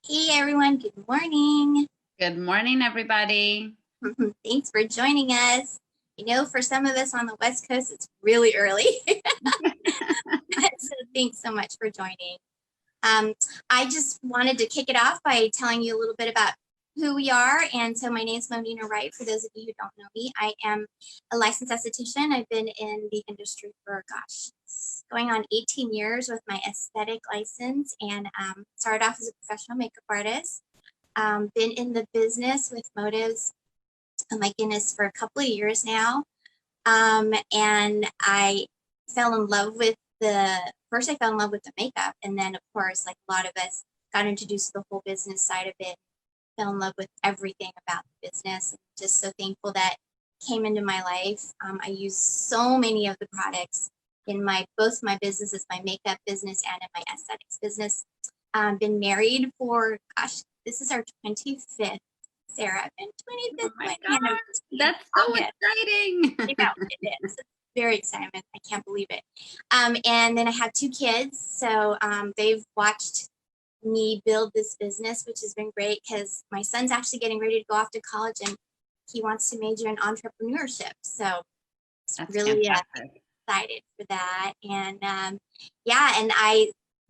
Hey everyone, good morning. Good morning, everybody. Thanks for joining us. I know for some of us on the West Coast, it's really early. So thanks so much for joining. Um, I just wanted to kick it off by telling you a little bit about who we are. And so my name is Monina Wright. For those of you who don't know me, I am a licensed esthetician. I've been in the industry for, going on 18 years with my aesthetic license and started off as a professional makeup artist. Been in the business with motives, oh my goodness, for a couple of years now. And I fell in love with first I fell in love with the makeup. And then, of course, like a lot of us, got introduced to the whole business side of it, fell in love with everything about the business. Just so thankful that came into my life. I use so many of the products in both my businesses, my makeup business and in my aesthetics business. Been married for, this is our 25th, Sarah. Been Oh 25th my wedding God, anniversary in that's so August. exciting. You know, it is. It's very exciting. I can't believe it. And then I have two kids. So they've watched me build this business, which has been great because my son's actually getting ready to go off to college and he wants to major in entrepreneurship. So it's That's really fantastic. excited for that. And yeah, and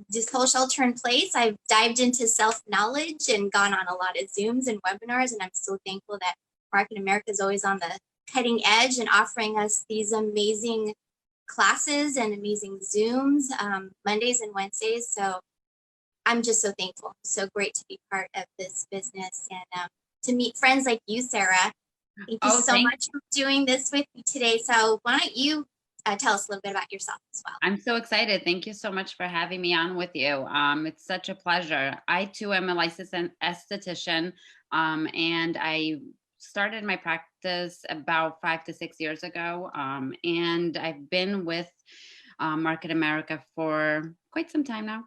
this whole shelter in place, I've dived into self knowledge and gone on a lot of Zooms and webinars. And I'm so thankful that Market America is always on the cutting edge and offering us these amazing classes and amazing Zooms Mondays and Wednesdays. So I'm just so thankful. So great to be part of this business and to meet friends like you, Sarah. Thank you Oh, so much for doing this with me today. So why don't you tell us a little bit about yourself as well? I'm so excited. Thank you so much for having me on with you. It's such a pleasure. I too am a licensed esthetician, and I started my practice about 5 to 6 years ago. And I've been with Market America for quite some time now.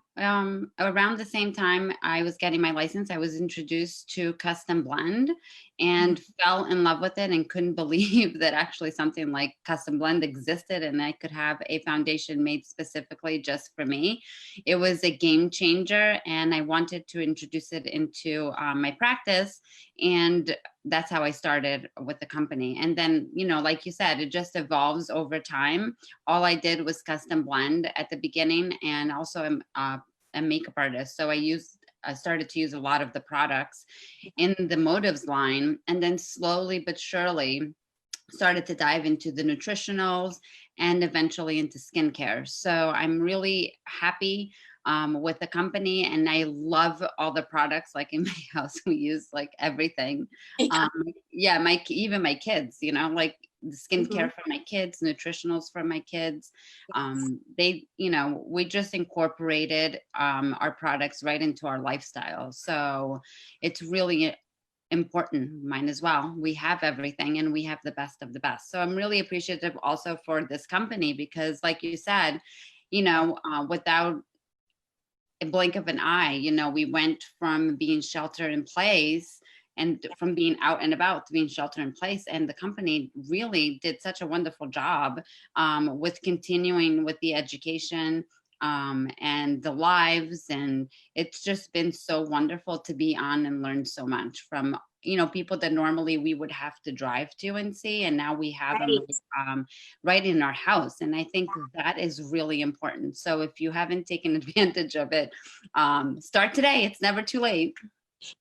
Around the same time I was getting my license, I was introduced to Custom Blend and fell in love with it and couldn't believe that actually something like Custom Blend existed and I could have a foundation made specifically just for me. It was a game changer and I wanted to introduce it into my practice, and that's how I started with the company. And then, like you said, it just evolves over time. All I did was Custom Blend at the beginning, and also am a makeup artist. So I started to use a lot of the products in the motives line, and then slowly but surely started to dive into the nutritionals and eventually into skincare. So I'm really happy with the company, and I love all the products. Like in my house, we use like everything. Yeah. Um, yeah, even my kids, like the Mm-hmm. skincare for my kids, nutritionals for my kids. Yes. We just incorporated our products right into our lifestyle. So it's really important. Mine as well. We have everything and we have the best of the best. So I'm really appreciative also for this company because, like you said, without a blink of an eye, we went from being sheltered in place and from being out and about to being sheltered in place. And the company really did such a wonderful job with continuing with the education and the lives. And it's just been so wonderful to be on and learn so much from, people that normally we would have to drive to and see. And now we have them Right. right in our house. And I think that is really important. So if you haven't taken advantage of it, start today. It's never too late.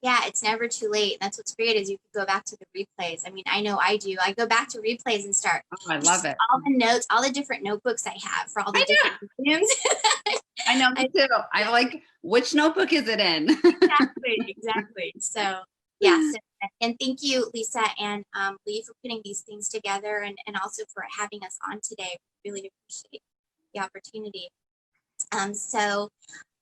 Yeah, it's never too late. That's what's great is you can go back to the replays. I mean, I know I do. I go back to replays and start Oh, I love just it. all the notes, all the different notebooks I have for all the I different do. museums. I know, me I, too. I like, which notebook is it in? exactly, exactly. So yeah, and thank you, Lisa and Lee, for putting these things together and also for having us on today. Really appreciate the opportunity. So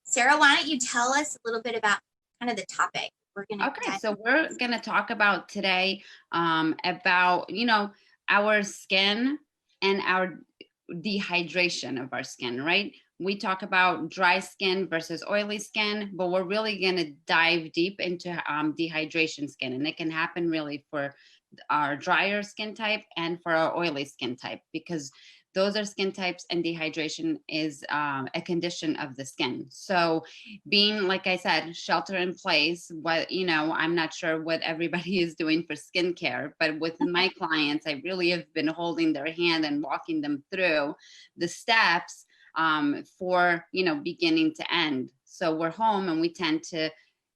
Sarah, why don't you tell us a little bit about kind of the topic we're going to Okay, dive so we're into? going to talk about today about, our skin and our dehydration of our skin, right? We talk about dry skin versus oily skin, but we're really going to dive deep into dehydration skin. And it can happen really for our drier skin type and for our oily skin type, because those are skin types, and dehydration is a condition of the skin. So being, like I said, shelter in place, what, you know, I'm not sure what everybody is doing for skincare, but with my clients, I really have been holding their hand and walking them through the steps for, you know, beginning to end. So we're home and we tend to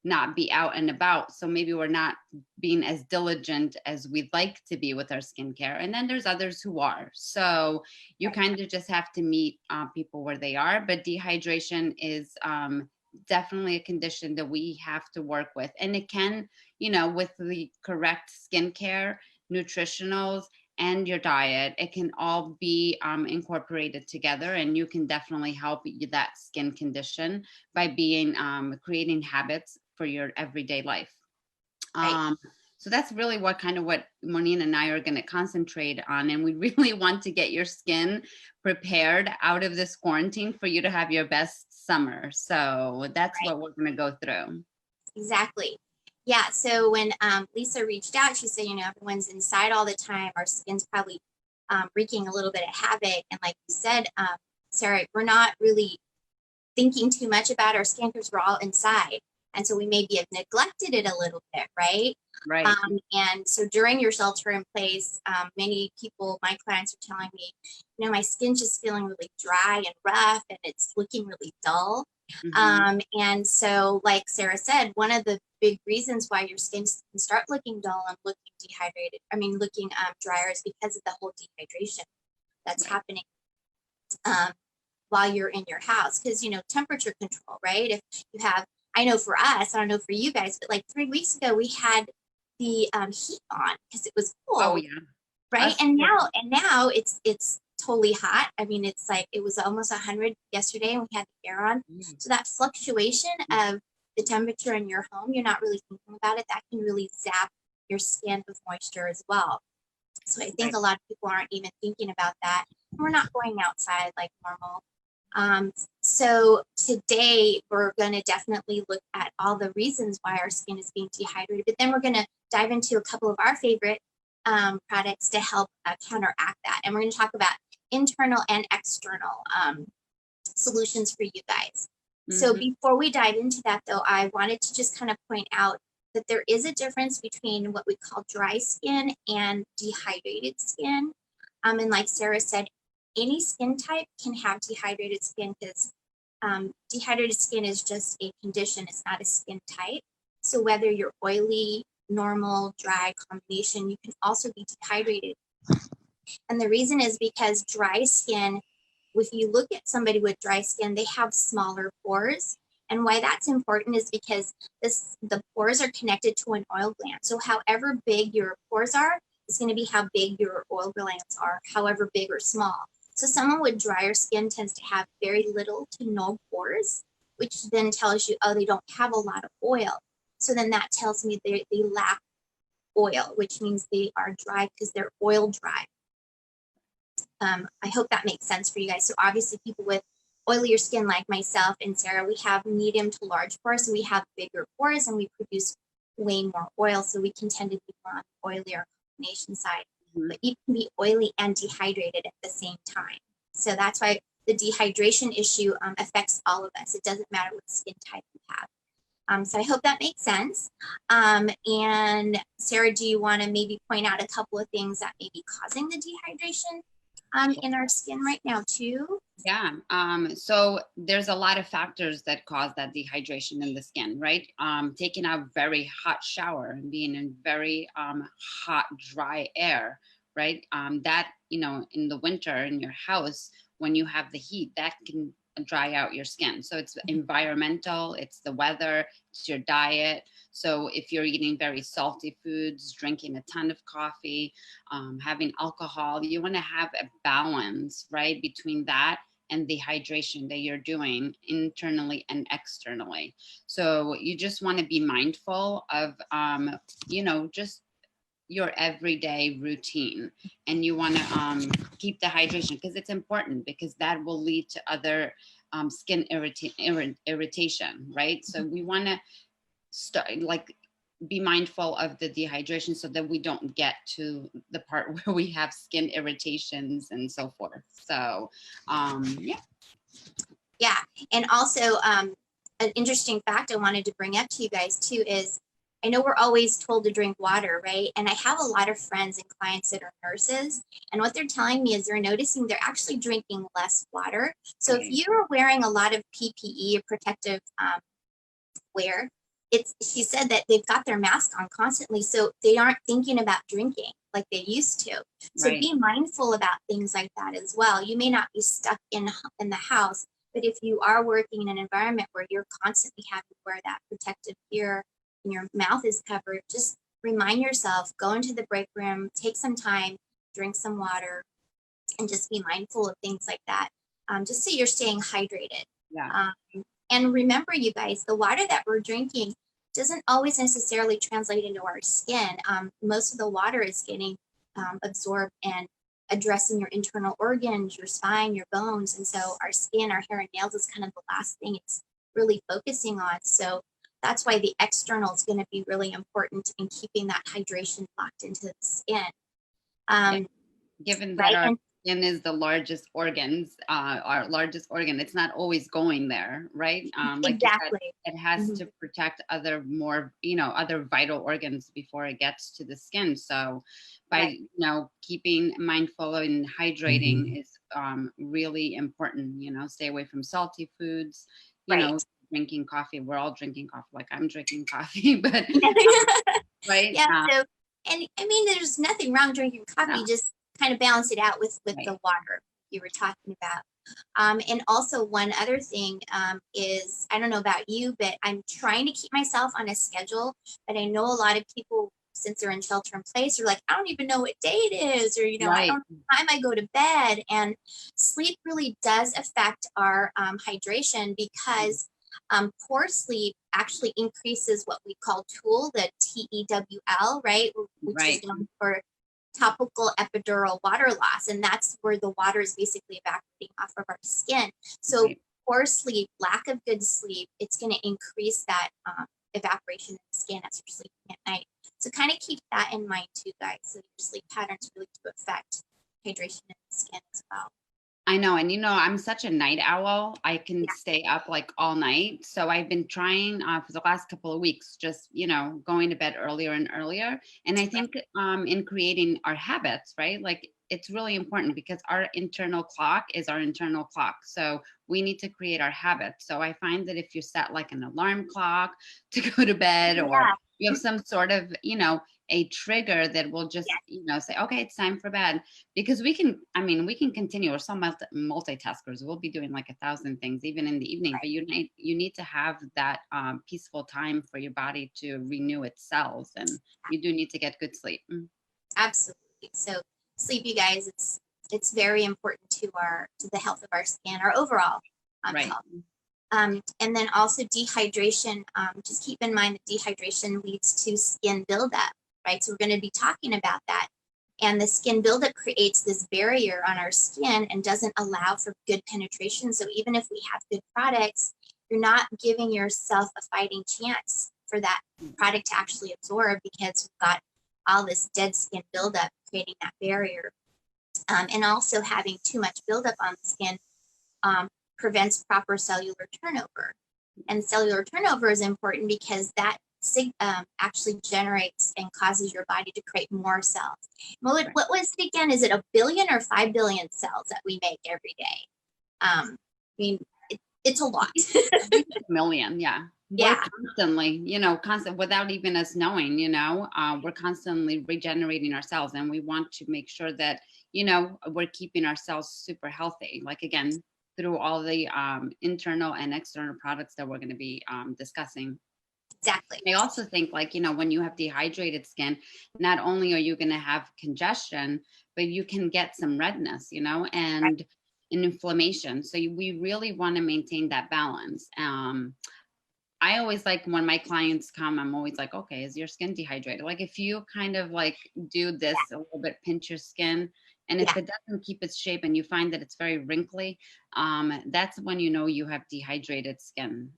not be out and about. So maybe we're not being as diligent as we'd like to be with our skincare. And then there's others who are. So you kind of just have to meet people where they are. But dehydration is definitely a condition that we have to work with. And it can, you know, with the correct skincare, nutritionals, and your diet, it can all be incorporated together, and you can definitely help that skin condition by being creating habits for your everyday life. Right. So that's really what Monine and I are going to concentrate on, and we really want to get your skin prepared out of this quarantine for you to have your best summer. So that's Right. what we're going to go through. Exactly. Yeah. So when Lisa reached out, she said, you know, everyone's inside all the time. Our skin's probably wreaking a little bit of havoc. And like you said, Sarah, we're not really thinking too much about our skin because we're all inside. And so we maybe have neglected it a little bit, right? Right. And so during your shelter in place, many people, my clients are telling me, you know, my skin's just feeling really dry and rough and it's looking really dull. Mm-hmm. And so, like Sarah said, one of the big reasons why your skin can start looking dull and looking dehydrated, looking drier, is because of the whole dehydration that's Right. happening while you're in your house. Because, you know, temperature control, right? If you have, I know for us, I don't know for you guys, but like 3 weeks ago, we had the heat on because it was Oh cold, yeah. right? Us And too. now it's totally hot. I mean, it's like it was almost 100 yesterday, and we had the air on. So that fluctuation of the temperature in your home, you're not really thinking about it. That can really zap your skin with moisture as well. So I think Right. a lot of people aren't even thinking about that. We're not going outside like normal. So today we're going to definitely look at all the reasons why our skin is being dehydrated, but then we're going to dive into a couple of our favorite products to help counteract that. And we're going to talk about internal and external solutions for you guys. So Mm-hmm. before we dive into that, though, I wanted to just kind of point out that there is a difference between what we call dry skin and dehydrated skin. And like Sarah said, any skin type can have dehydrated skin because dehydrated skin is just a condition, it's not a skin type. So whether you're oily, normal, dry, combination, you can also be dehydrated. And the reason is because dry skin, if you look at somebody with dry skin, they have smaller pores. And why that's important is because the pores are connected to an oil gland. So however big your pores are, is going to be how big your oil glands are, however big or small. So someone with drier skin tends to have very little to no pores, which then tells you, oh, they don't have a lot of oil. So then that tells me they lack oil, which means they are dry because they're oil dry. I hope that makes sense for you guys. So obviously people with oilier skin like myself and Sarah, we have medium to large pores, so we have bigger pores and we produce way more oil, so we can tend to be more on the oilier combination side. Mm-hmm. But you can be oily and dehydrated at the same time. So that's why the dehydration issue affects all of us. It doesn't matter what skin type you have. So I hope that makes sense. And Sarah, do you want to maybe point out a couple of things that may be causing the dehydration in our skin right now too? Yeah. So there's a lot of factors that cause that dehydration in the skin, right? Taking a very hot shower and being in very hot, dry air, right? That, you know, in the winter in your house, when you have the heat, that can dry out your skin. So it's environmental, it's the weather, it's your diet. So if you're eating very salty foods, drinking a ton of coffee, having alcohol, you want to have a balance, right, between that and the hydration that you're doing internally and externally. So you just want to be mindful of, you know, just your everyday routine, and you want to keep the hydration because it's important, because that will lead to other skin irritation, right? So we want to start, like, be mindful of the dehydration so that we don't get to the part where we have skin irritations and so forth. So, yeah. Yeah. And also, an interesting fact I wanted to bring up to you guys too is I know we're always told to drink water, right? And I have a lot of friends and clients that are nurses, and what they're telling me is they're noticing they're actually drinking less water. So if Right. you're wearing a lot of PPE or protective wear, she said that they've got their mask on constantly, so they aren't thinking about drinking like they used to. So Right. be mindful about things like that as well. You may not be stuck in the house, but if you are working in an environment where you're constantly having to wear that protective gear and your mouth is covered, just remind yourself, go into the break room, take some time, drink some water, and just be mindful of things like that, just so you're staying hydrated. Yeah. And remember, you guys, the water that we're drinking doesn't always necessarily translate into our skin. Most of the water is getting absorbed and addressing your internal organs, your spine, your bones. And so our skin, our hair and nails is kind of the last thing it's really focusing on. So that's why the external is going to be really important in keeping that hydration locked into the skin. Yeah. Given that Right. our skin is the largest organs, our largest organ, it's not always going there, right? Like you said, Exactly. it has to protect other more, other vital organs before it gets to the skin. So by, Right. keeping mindful and hydrating is really important, stay away from salty foods, Right. drinking coffee. We're all drinking coffee, like I'm drinking coffee, but right. Yeah. So, and I mean, there's nothing wrong drinking coffee. No, Just kind of balance it out with right. the water you were talking about. And also one other thing is, I don't know about you, but I'm trying to keep myself on a schedule. But I know a lot of people, since they're in shelter in place, are like, I don't even know what day it is, or I Right. don't know what time I go to bed. And sleep really does affect our hydration because poor sleep actually increases what we call TOOL, the TEWL, right? Which is Right. known for topical epidural water loss. And that's where the water is basically evaporating off of our skin. So Right. poor sleep, lack of good sleep, it's going to increase that evaporation in the skin as you're sleeping at night. So kind of keep that in mind too, guys. So your sleep patterns really do affect hydration in the skin as well. I know. And I'm such a night owl. I can Yeah. stay up like all night. So I've been trying for the last couple of weeks, just, going to bed earlier and earlier. And I think in creating our habits, right? Like it's really important because our internal clock is our internal clock. So we need to create our habits. So I find that if you set like an alarm clock to go to bed, or Yeah. you have some sort of, a trigger that will just, Yeah. say, okay, it's time for bed, because we can continue. We're some multitaskers. We'll be doing like 1,000 things even in the evening, but you need to have that peaceful time for your body to renew its cells, and you do need to get good sleep. Absolutely. So sleep, you guys, it's very important to the health of our skin, our overall Right. health. And then also dehydration. Just keep in mind that dehydration leads to skin buildup, right? So we're going to be talking about that. And the skin buildup creates this barrier on our skin and doesn't allow for good penetration. So even if we have good products, you're not giving yourself a fighting chance for that product to actually absorb, because we've got all this dead skin buildup creating that barrier. And also having too much buildup on the skin prevents proper cellular turnover. And cellular turnover is important because that actually generates and causes your body to create more cells. What was it again? Is it 1 billion or 5 billion cells that we make every day? I mean, it's a lot. I think it's a million, yeah. We're Yeah. constantly, constant without even us knowing, we're constantly regenerating ourselves, and we want to make sure that, we're keeping ourselves super healthy. Like again, through all the internal and external products that we're going to be discussing. Exactly. I also think, like, when you have dehydrated skin, not only are you going to have congestion, but you can get some redness, and an inflammation. So we really want to maintain that balance. I always like when my clients come, I'm always like, okay, is your skin dehydrated? Like if you kind of like do this a little bit, pinch your skin, And Yeah. if it doesn't keep its shape and you find that it's very wrinkly, that's when you know you have dehydrated skin.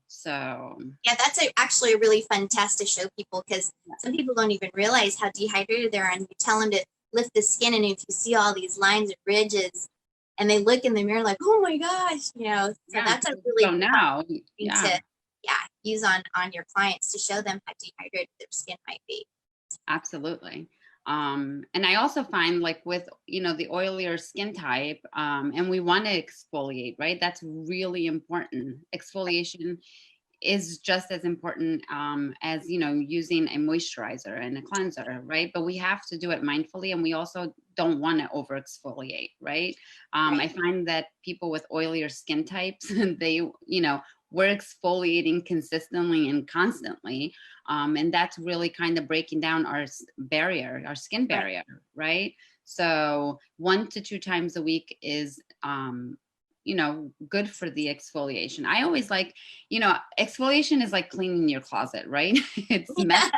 So Yeah, that's actually a really fun test to show people, because some people don't even realize how dehydrated they are. And you tell them to lift the skin, and if you see all these lines and ridges, and they look in the mirror like, oh my gosh, you know. So yeah, that's a you really don't fun know. thing Yeah, to, yeah, use on your clients to show them how dehydrated their skin might be. absolutely. And I also find, like, with, the oilier skin type, and we want to exfoliate, right? That's really important. Exfoliation is just as important, as, using a moisturizer and a cleanser, right? But we have to do it mindfully, and we also don't want to over exfoliate, right? I Right. find that people with oilier skin types, they, we're exfoliating consistently and constantly, and that's really kind of breaking down our barrier, our skin Right. barrier, right? So 1 to 2 times a week is, good for the exfoliation. I always like, exfoliation is like cleaning your closet, right? It's Yeah. messy.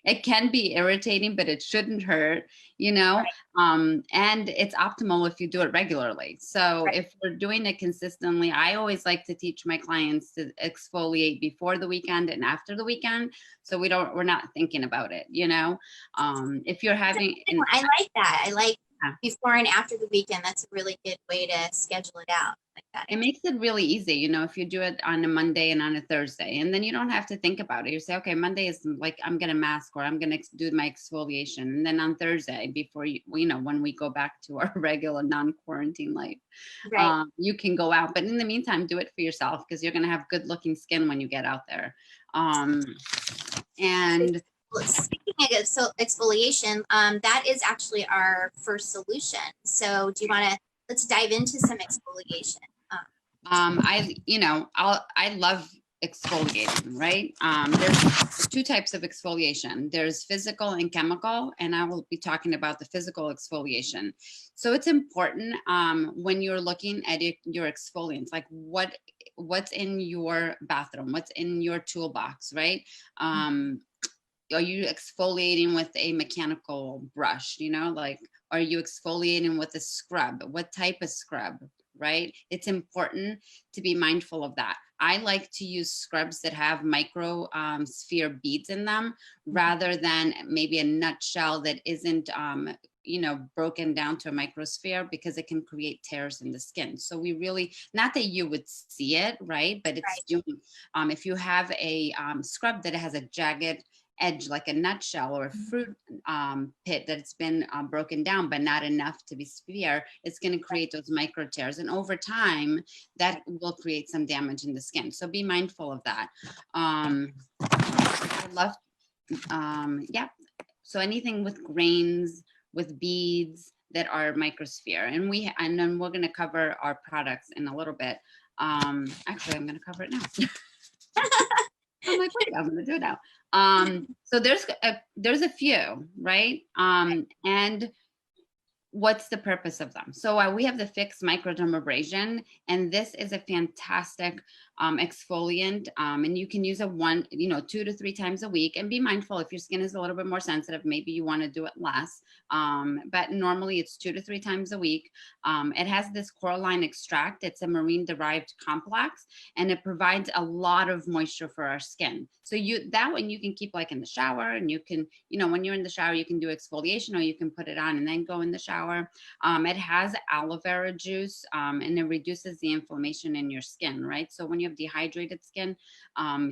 It can be irritating, but it shouldn't hurt, and it's optimal if you do it regularly. So Right. if we're doing it consistently, I always like to teach my clients to exfoliate before the weekend and after the weekend. So we're not thinking about it, if you're having, I like that. I like yeah. before and after the weekend. That's a really good way to schedule it out like that. It makes it really easy, if you do it on a Monday and on a Thursday, and then you don't have to think about it. You say, okay, Monday is like, I'm going to mask, or I'm going to do my exfoliation. And then on Thursday, before when we go back to our regular non-quarantine life, Right. you can go out. But in the meantime, do it for yourself, because you're going to have good looking skin when you get out there. And Well, speaking of exfoliation, that is actually our first solution. So do you want to, let's dive into some exfoliation. I love exfoliating, right? There's 2 types of exfoliation. There's physical and chemical, and I will be talking about the physical exfoliation. So it's important, when you're looking at your exfoliants, like what's in your bathroom, what's in your toolbox, right? Are you exfoliating with a mechanical brush? Like, are you exfoliating with a scrub? What type of scrub, right? It's important to be mindful of that. I like to use scrubs that have micro sphere beads in them, rather than maybe a nutshell that isn't broken down to a microsphere, because it can create tears in the skin. So we really, not that you would see it, right? But it's Right. doing, if you have a scrub that has a jagged edge, like a nutshell or a fruit pit that's been broken down, but not enough to be sphere, it's going to create those micro tears. And over time, that will create some damage in the skin. So be mindful of that. I love, yeah. So anything with grains, with beads that are microsphere. And then we're going to cover our products in a little bit. Actually, I'm going to cover it now. I'm like, wait, I'm going to do it now. So there's a few, right? And what's the purpose of them? So we have the fixed microdermabrasion, and this is a fantastic exfoliant, and you can use it 2 to 3 times a week. And be mindful, if your skin is a little bit more sensitive, maybe you want to do it less, but normally it's 2 to 3 times a week. It has this coralline extract. It's a marine derived complex, and it provides a lot of moisture for our skin. So that one you can keep like in the shower, and you can, when you're in the shower, you can do exfoliation, or you can put it on and then go in the shower. It has aloe vera juice, and it reduces the inflammation in your skin, right? So when you have dehydrated skin,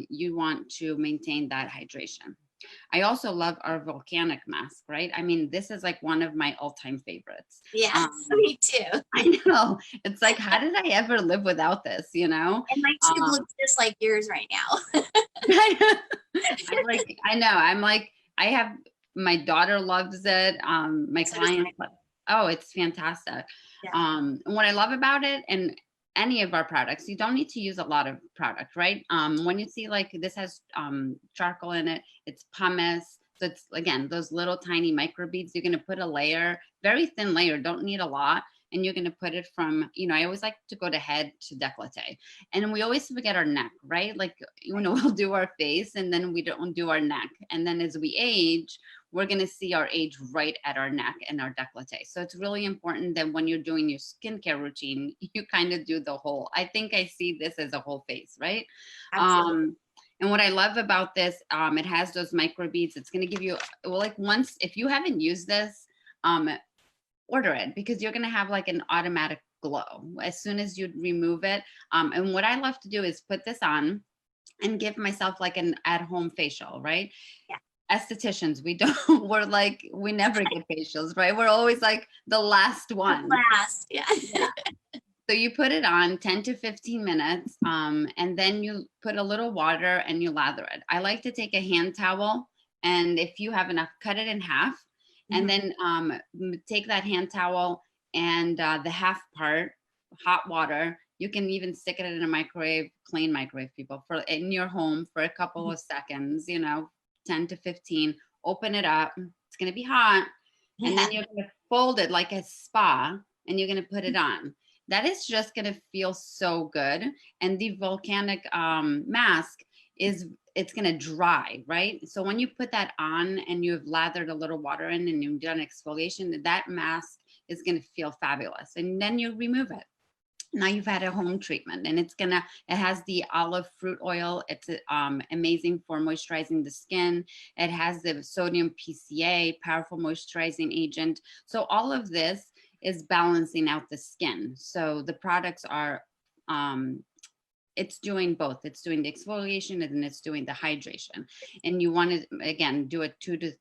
you want to maintain that hydration. I also love our Volcanic Mask, right? I mean, this is like one of my all-time favorites. Yes, me too. I know. It's like, how did I ever live without this, And my tube looks just like yours right now. I know. I'm like, I have, my daughter loves it. My clients, oh, it's fantastic. Yeah. And what I love about it, and any of our products, you don't need to use a lot of product, right? When you see like this has charcoal in it, it's pumice. So it's, again, those little tiny microbeads. You're going to put a layer, very thin layer, don't need a lot. And you're going to put it from, I always like to go to head to décolleté. And we always forget our neck, right? Like, we'll do our face and then we don't do our neck. And then as we age, we're going to see our age right at our neck and our décolleté. So it's really important that when you're doing your skincare routine, you kind of do the whole, I think I see this as a whole face, right? Absolutely. And what I love about this, it has those microbeads. It's going to give you, well, like once, if you haven't used this, order it, because you're going to have like an automatic glow as soon as you remove it. And what I love to do is put this on and give myself like an at-home facial, right? Yeah. Estheticians, we don't, we're like, we never get facials, right? We're always like the last one. Last, yeah. Yeah. So you put it on 10 to 15 minutes, and then you put a little water and you lather it. I like to take a hand towel, and if you have enough, cut it in half, and then take that hand towel and the half part, hot water. You can even stick it in a microwave, clean microwave, people, for in your home for a couple of seconds, 10 to 15. Open it up. It's going to be hot. Yeah. And then you're going to fold it like a spa, and you're going to put it on. That is just going to feel so good. And the volcanic mask it's going to dry, right? So when you put that on and you've lathered a little water in and you've done exfoliation, that mask is going to feel fabulous. And then you remove it. Now you've had a home treatment, and it has the olive fruit oil. It's amazing for moisturizing the skin. It has the sodium PCA, powerful moisturizing agent. So all of this is balancing out the skin. So the products are, it's doing both. It's doing the exfoliation and it's doing the hydration. And you want to, again, do it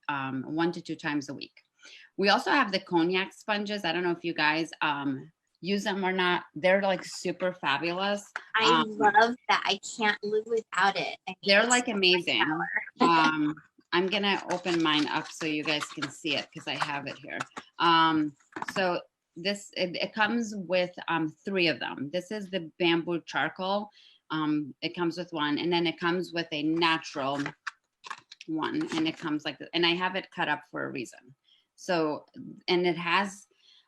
1 to 2 times a week. We also have the Cognac Sponges. I don't know if you guys use them or not. They're like super fabulous. I love that. I can't live without it. They're like amazing. I'm gonna open mine up so you guys can see it because I have it here. So this it comes with 3 of them. This is the bamboo charcoal. It comes with one, and then it comes with a natural one, and it comes like this. And I have it cut up for a reason. So, and it has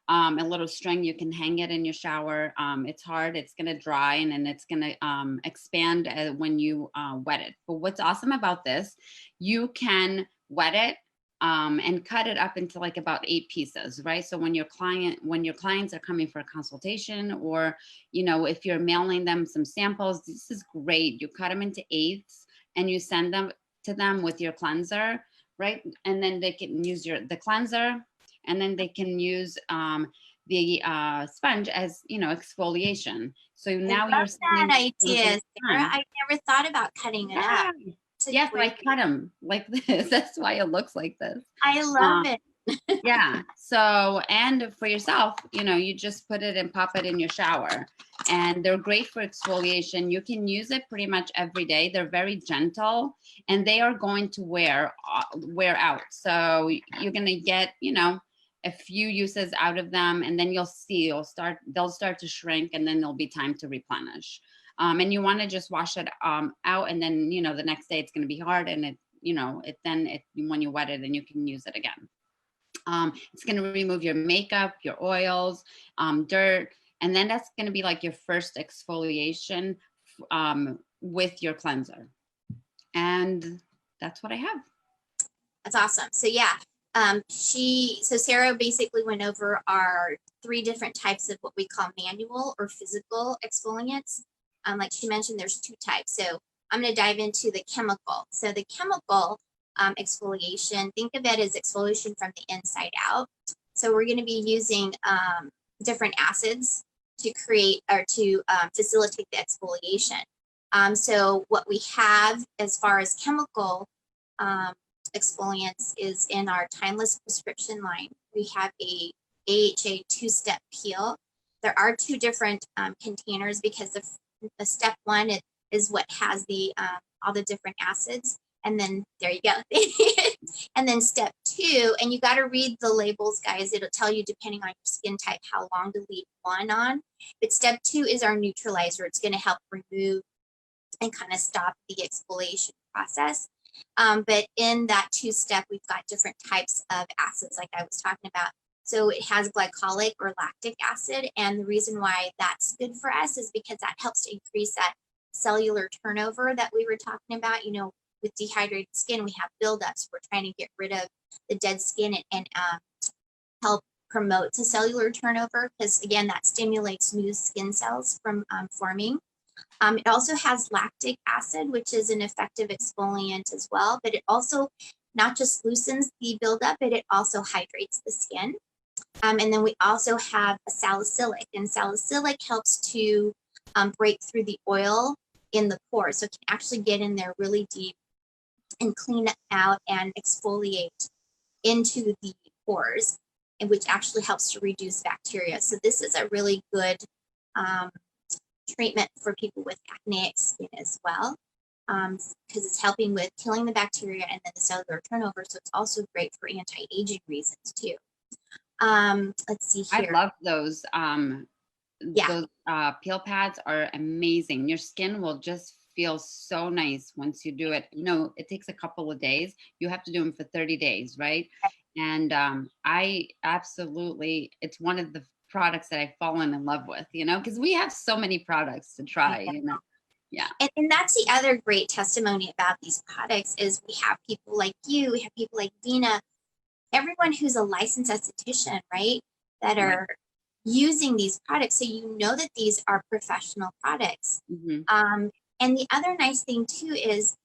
a little string. You can hang it in your shower. It's hard. It's gonna dry, and then it's gonna expand when you wet it. But what's awesome about this, you can wet it and cut it up into like about 8 pieces, right? So when your clients are coming for a consultation, or if you're mailing them some samples, this is great. You cut them into 8ths and you send them to them with your cleanser, right? And then they can use the cleanser, and then they can use the sponge as exfoliation. So now you're that idea, Sarah. I never thought about cutting it up. Yes, I cut them like this. That's why it looks like this. I love it. Yeah. So, and for yourself, you just put it and pop it in your shower, and they're great for exfoliation. You can use it pretty much every day. They're very gentle, and they are going to wear out. So you're going to get, a few uses out of them, and then you'll see, they'll start to shrink, and then there'll be time to replenish. And you want to just wash it out, and then the next day it's going to be hard, and when you wet it, then you can use it again. It's going to remove your makeup, your oils, dirt, and then that's going to be like your first exfoliation with your cleanser. And that's what I have. That's awesome. So yeah, Sarah basically went over our 3 different types of what we call manual or physical exfoliants. Like she mentioned, there's 2 types. So I'm going to dive into the chemical. So the chemical exfoliation, think of it as exfoliation from the inside out. So we're going to be using different acids to create or to facilitate the exfoliation. So what we have as far as chemical exfoliants is in our timeless prescription line. We have a AHA 2-step peel. There are 2 different containers because the step 1 is what has the all the different acids, and then there you go. And then step 2, and you got to read the labels, guys. It'll tell you depending on your skin type how long to leave one on. But step 2 is our neutralizer. It's going to help remove and kind of stop the exfoliation process. But in that 2-step, we've got different types of acids, like I was talking about. So it has glycolic or lactic acid. And the reason why that's good for us is because that helps to increase that cellular turnover that we were talking about. with dehydrated skin, we have buildups. We're trying to get rid of the dead skin and help promote to cellular turnover, because again, that stimulates new skin cells from forming. It also has lactic acid, which is an effective exfoliant as well, but it also not just loosens the buildup, but it also hydrates the skin. And then we also have a salicylic, and salicylic helps to break through the oil in the pores. So it can actually get in there really deep and clean it out and exfoliate into the pores, and which actually helps to reduce bacteria. So this is a really good treatment for people with acneic skin as well, because it's helping with killing the bacteria and then the cellular turnover. So it's also great for anti-aging reasons too. Let's see I here. love those. Yeah. Those peel pads are amazing. Your skin will just feel so nice once you do it. You know, it takes a couple of days. You have to do them for 30 days, right? And I absolutely, it's one of the products that I've fallen in love with, you know, because we have so many products to try, you know. Yeah. And that's the other great testimony about these products is we have people like you, we have people like Dina, everyone who's a licensed esthetician, right, that are using these products. So you know that these are professional products. Mm-hmm. And the other nice thing too is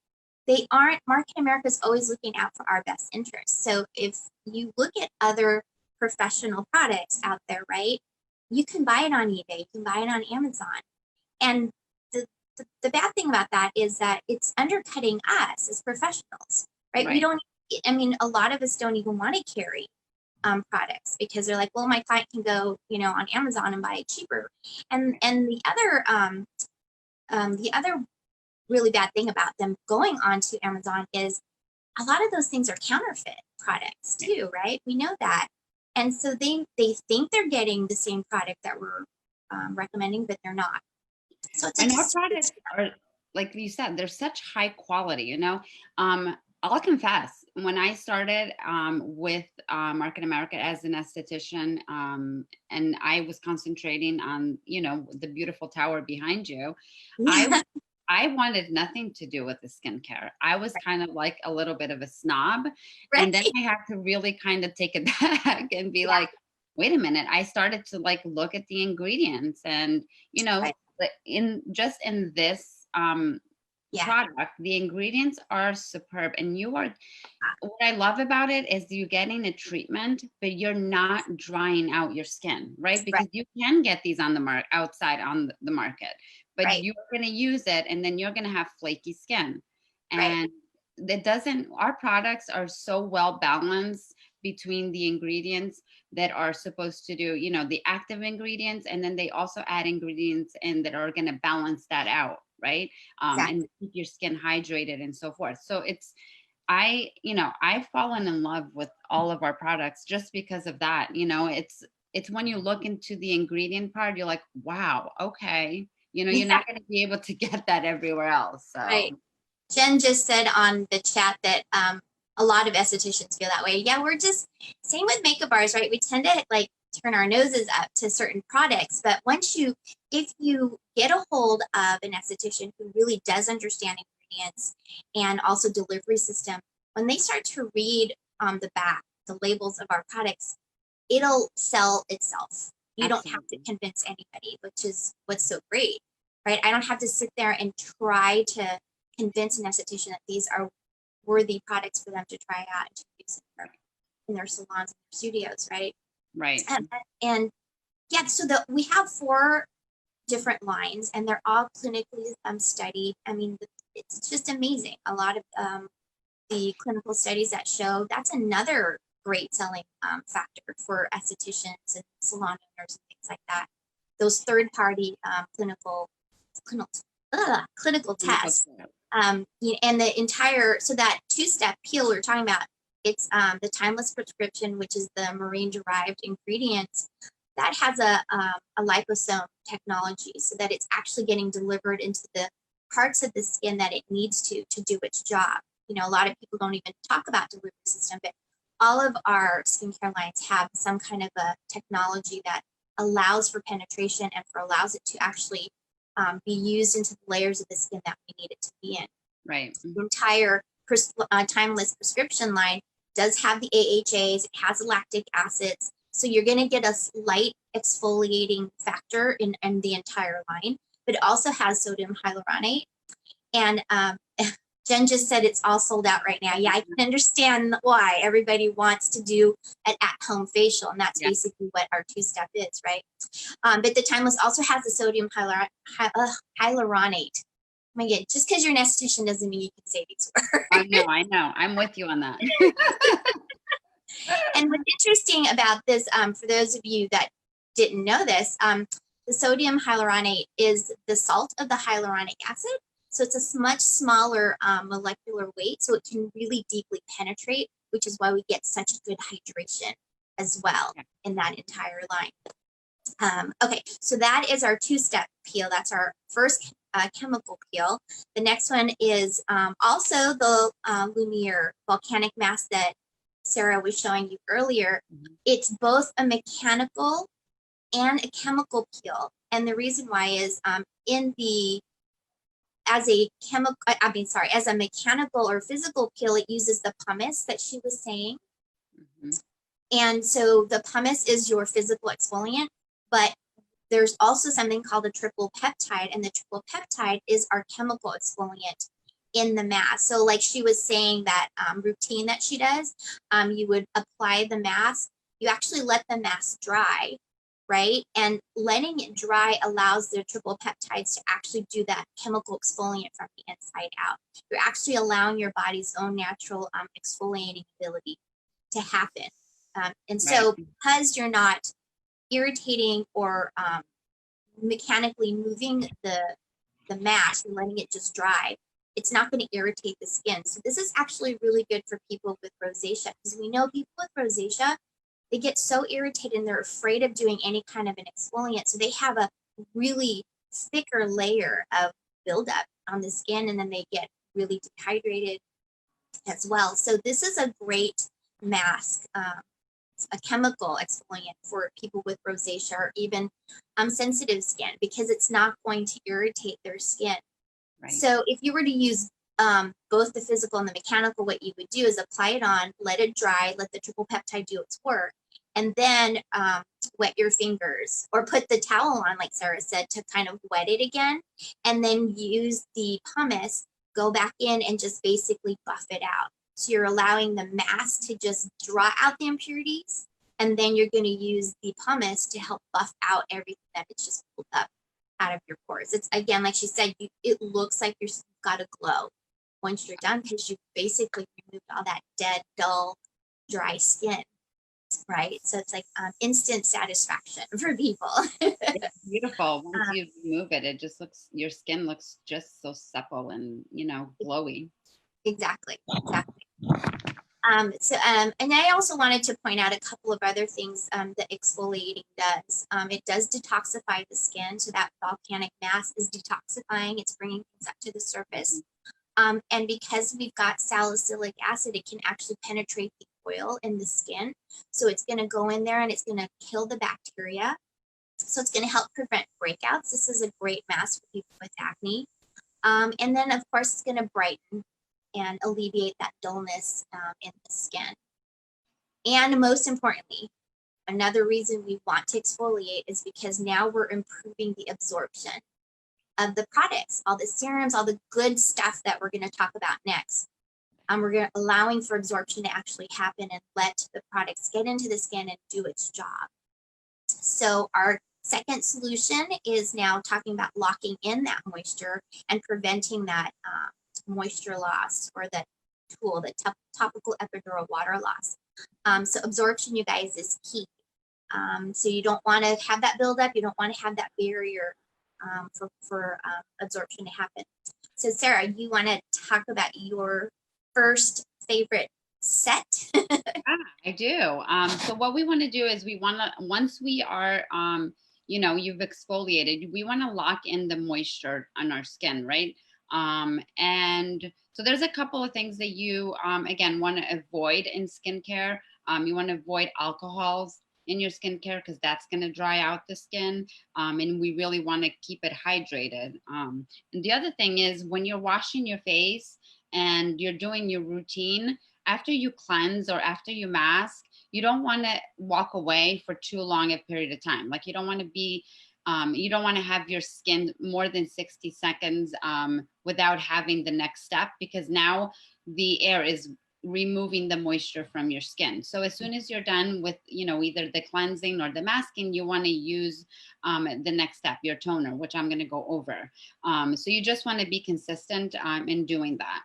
they aren't, Market America is always looking out for our best interests. So if you look at other professional products out there, right, you can buy it on eBay, you can buy it on Amazon. And the bad thing about that is that it's undercutting us as professionals, right? We don't, I mean, a lot of us don't even want to carry products because they're like, well, my client can go, you know, on Amazon and buy it cheaper. And the other really bad thing about them going onto Amazon is a lot of those things are counterfeit products too, right? We know that. And so they think they're getting the same product that we're recommending, but they're not. So it's And our products are, like you said, they're such high quality, you know. I'll confess, when I started with Market America as an esthetician, and I was concentrating on, you know, the beautiful tower behind you, I wanted nothing to do with the skincare. I was kind of like a little bit of a snob. And then I had to really kind of take it back and be like, wait a minute. I started to like look at the ingredients and, you know, in this product, the ingredients are superb. And you are, what I love about it is you're getting a treatment, but you're not drying out your skin, right? Because you can get these on the outside on the market, but you're going to use it and then you're going to have flaky skin. And that doesn't, our products are so well balanced between the ingredients that are supposed to do, you know, the active ingredients, and then they also add ingredients in that are going to balance that out, right? And keep your skin hydrated and so forth. So it's, I've fallen in love with all of our products just because of that. You know, it's when you look into the ingredient part, you're like, wow, okay. You know, you're not going to be able to get that everywhere else. So. Jen just said on the chat that a lot of estheticians feel that way. Yeah, we're just, same with makeup bars, right? We tend to like turn our noses up to certain products, but if you get a hold of an esthetician who really does understand ingredients and also delivery system, when they start to read on the back, the labels of our products, it'll sell itself. You don't have to convince anybody, which is what's so great, right? I don't have to sit there and try to convince an esthetician that these are worthy products for them to try out and to use in their salons and their studios, right? And yeah, so we have 4 different lines, and they're all clinically studied. I mean, it's just amazing. A lot of the clinical studies that show that's another great selling factor for estheticians and salon owners and things like that. Those third-party clinical tests. And the entire, so that 2-step peel we're talking about, it's the timeless prescription, which is the marine derived ingredients that has a liposome technology, so that it's actually getting delivered into the parts of the skin that it needs to do its job. You know, a lot of people don't even talk about delivery system, but all of our skincare lines have some kind of a technology that allows for penetration and allows it to actually be used into the layers of the skin that we need it to be in. Right. The entire Timeless prescription line does have the AHAs, it has lactic acids. So you're going to get a slight exfoliating factor in the entire line, but it also has sodium hyaluronate. And Jen just said it's all sold out right now. Yeah, I can understand why everybody wants to do an at-home facial, and that's basically what our two-step is, right? But the Timeless also has the sodium hyaluronate. Oh my God, just because you're an esthetician doesn't mean you can say these words. I know. I'm with you on that. And what's interesting about this, for those of you that didn't know this, the sodium hyaluronate is the salt of the hyaluronic acid. So it's a much smaller molecular weight, so it can really deeply penetrate, which is why we get such good hydration as well in that entire line. Okay, so that is our two-step peel. That's our first chemical peel. The next one is also the Lumire Volcanic Mask that Sarah was showing you earlier. It's both a mechanical and a chemical peel. And the reason why is as a mechanical or physical peel, it uses the pumice that she was saying. And so the pumice is your physical exfoliant, but there's also something called a triple peptide, and the triple peptide is our chemical exfoliant in the mask. So like she was saying, that routine that she does, you would apply the mask, you actually let the mask dry, right? And letting it dry allows the triple peptides to actually do that chemical exfoliant from the inside out. You're actually allowing your body's own natural exfoliating ability to happen. And so because you're not irritating or mechanically moving the mask and letting it just dry, it's not going to irritate the skin. So this is actually really good for people with rosacea, because we know people with rosacea, they get so irritated and they're afraid of doing any kind of an exfoliant. So they have a really thicker layer of buildup on the skin, and then they get really dehydrated as well. So this is a great mask, a chemical exfoliant for people with rosacea or even sensitive skin, because it's not going to irritate their skin. So if you were to use both the physical and the mechanical, what you would do is apply it on, let it dry, let the triple peptide do its work, and then wet your fingers or put the towel on, like Sarah said, to kind of wet it again, and then use the pumice, go back in and just basically buff it out. So you're allowing the mask to just draw out the impurities, and then you're going to use the pumice to help buff out everything that it's just pulled up out of your pores. It's, again, like she said, it looks like you've got a glow once you're done, because you basically removed all that dead, dull, dry skin, right? So it's like instant satisfaction for people. It's beautiful. Once you remove it, it just looks, your skin looks just so supple and, glowy. Exactly. And I also wanted to point out a couple of other things that exfoliating does. It does detoxify the skin, so that volcanic mask is detoxifying. It's bringing things up to the surface. And because we've got salicylic acid, it can actually penetrate the oil in the skin. So it's going to go in there and it's going to kill the bacteria. So it's going to help prevent breakouts. This is a great mask for people with acne. And then, of course, it's going to brighten and alleviate that dullness in the skin. And most importantly, another reason we want to exfoliate is because now we're improving the absorption of the products, all the serums, all the good stuff that we're going to talk about next. We're allowing for absorption to actually happen and let the products get into the skin and do its job. So our second solution is now talking about locking in that moisture and preventing that moisture loss, or the tool, the topical epidural water loss. So absorption, you guys, is key. So you don't want to have that buildup. You don't want to have that barrier for absorption to happen. So Sarah, you want to talk about your first favorite set? I do. So what we want to do is once we are, you've exfoliated, we want to lock in the moisture on our skin, right? And so there's a couple of things that you, again, want to avoid in skincare. You want to avoid alcohols in your skincare, because that's going to dry out the skin. And we really want to keep it hydrated. And the other thing is, when you're washing your face, and you're doing your routine, after you cleanse or after you mask, you don't want to walk away for too long a period of time. Like you don't want to be, you don't want to have your skin more than 60 seconds without having the next step, because now the air is removing the moisture from your skin. So as soon as you're done with, either the cleansing or the masking, you want to use the next step, your toner, which I'm going to go over. So you just want to be consistent in doing that.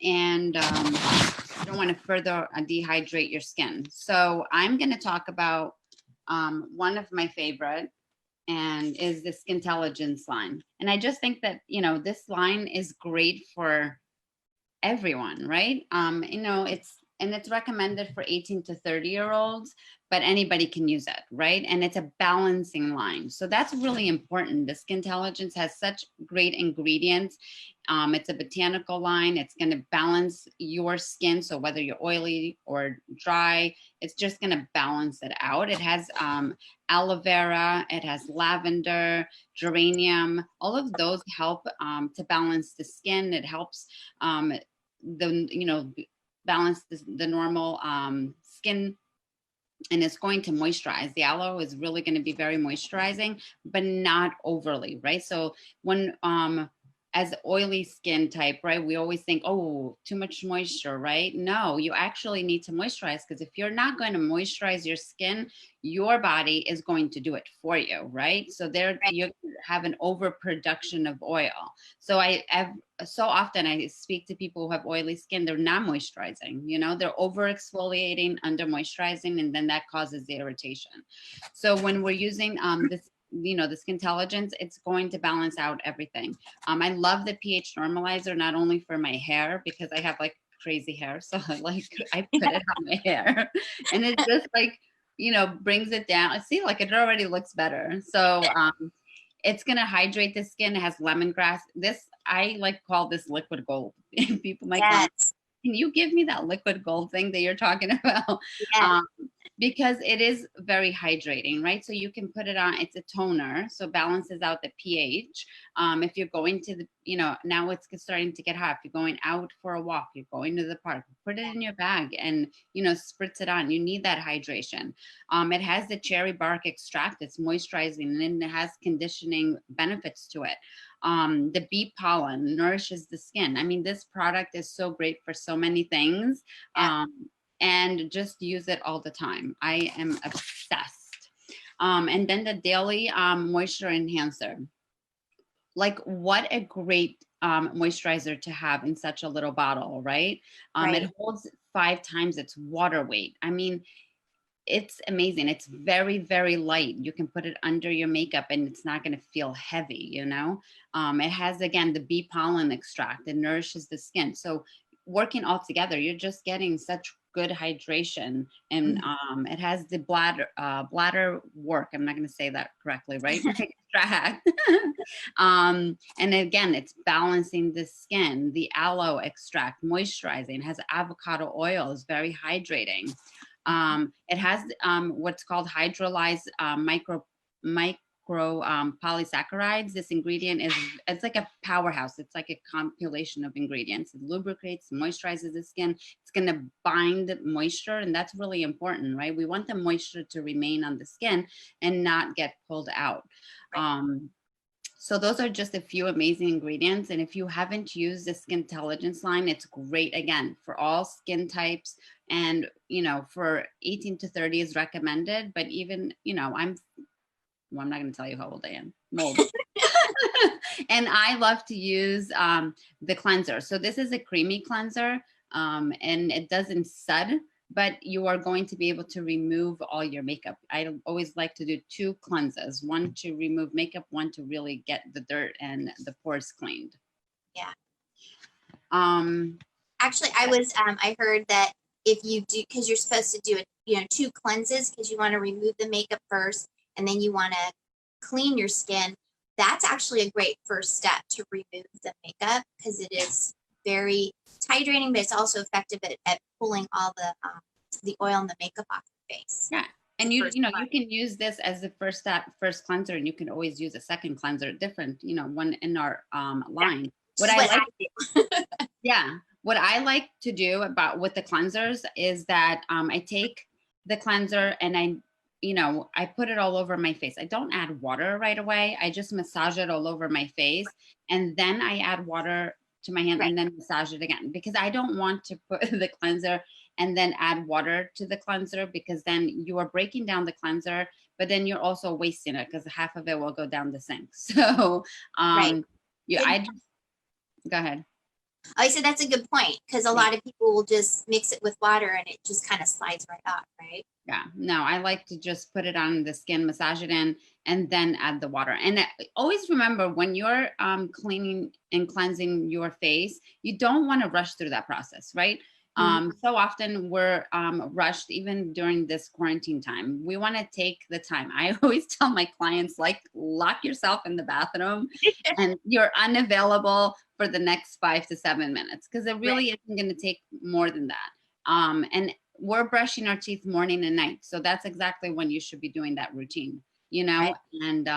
And you don't want to further dehydrate your skin. So I'm going to talk about one of my favorite, and is the Skintelligence line. And I just think that, this line is great for everyone, right? It's recommended for 18 to 30-year-olds, but anybody can use it, right? And it's a balancing line. So that's really important. The Skintelligence has such great ingredients. It's a botanical line. It's going to balance your skin. So whether you're oily or dry, it's just going to balance it out. It has aloe vera, it has lavender, geranium. All of those help to balance the skin. It helps balance the normal skin, and it's going to moisturize. The aloe is really going to be very moisturizing, but not overly, right? So when as oily skin type, right, we always think, oh, too much moisture, right? No, you actually need to moisturize, because if you're not going to moisturize your skin, your body is going to do it for you, right? So there you have an overproduction of oil. So so often I speak to people who have oily skin, they're not moisturizing, they're over exfoliating, under moisturizing, and then that causes the irritation. So when we're using this, the Skintelligence, it's going to balance out everything. I love the pH normalizer, not only for my hair, because I have like crazy hair. So I put it on my hair and it just brings it down. See, like it already looks better. So it's going to hydrate the skin. It has lemongrass. I call this liquid gold. People might call it, can you give me that liquid gold thing that you're talking about? Yes. Because it is very hydrating, right? So you can put it on, it's a toner, so balances out the pH. If you're going to now it's starting to get hot. If you're going out for a walk, you're going to the park, put it in your bag and, spritz it on. You need that hydration. It has the cherry bark extract. It's moisturizing, and it has conditioning benefits to it. The bee pollen nourishes the skin. I mean, this product is so great for so many things. And just use it all the time. I am obsessed. And then the daily moisture enhancer. Like, what a great moisturizer to have in such a little bottle, right? It holds 5 times its water weight. I mean, it's amazing. It's very, very light. You can put it under your makeup and it's not going to feel heavy, It has, again, the bee pollen extract. It nourishes the skin. So working all together, you're just getting such good hydration. And it has the bladder work. I'm not going to say that correctly, right? Extract. And again, it's balancing the skin. The aloe extract, moisturizing. It has avocado oil, is very hydrating. It has what's called hydrolyzed micro polysaccharides. This ingredient it's like a powerhouse. It's like a compilation of ingredients. It lubricates, moisturizes the skin. It's going to bind moisture, and that's really important, right? We want the moisture to remain on the skin and not get pulled out. So those are just a few amazing ingredients. And if you haven't used the Skintelligence line, it's great, again, for all skin types. And, for 18 to 30 is recommended. But even, I'm not going to tell you how old I am. I'm old. And I love to use the cleanser. So this is a creamy cleanser, and it doesn't sud, but you are going to be able to remove all your makeup. I always like to do 2 cleanses, one to remove makeup, one to really get the dirt and the pores cleaned. Yeah. Actually, I heard that if you do, because you're supposed to do it, 2 cleanses, because you want to remove the makeup first, and then you want to clean your skin. That's actually a great first step to remove the makeup, because it is very hydrating, but it's also effective at pulling all the oil and the makeup off the face. Yeah. And you can use this as the first cleanser, and you can always use a second cleanser, different, one in our line. What is I what like, I do. yeah, what I like to do about with the cleansers is that I take the cleanser and I put it all over my face. I don't add water right away. I just massage it all over my face, and then I add water to my hand Right. and then massage it again, because I don't want to put the cleanser and then add water to the cleanser, because then you are breaking down the cleanser, but then you're also wasting it because half of it will go down the sink. So Right. yeah, Good. I just go ahead. I said that's a good point because a Yeah. lot of people will just mix it with water and it just kind of slides right off, right? Yeah, no, I like to just put it on the skin, massage it in, and then add the water. And always remember, when you're cleaning and cleansing your face, you don't want to rush through that process, right? So often we're rushed, even during this quarantine time. We want to take the time. I always tell my clients, like, lock yourself in the bathroom and you're unavailable for the next 5 to 7 minutes, because it really isn't going to take more than that. And we're brushing our teeth morning and night. So that's exactly when you should be doing that routine, Right. And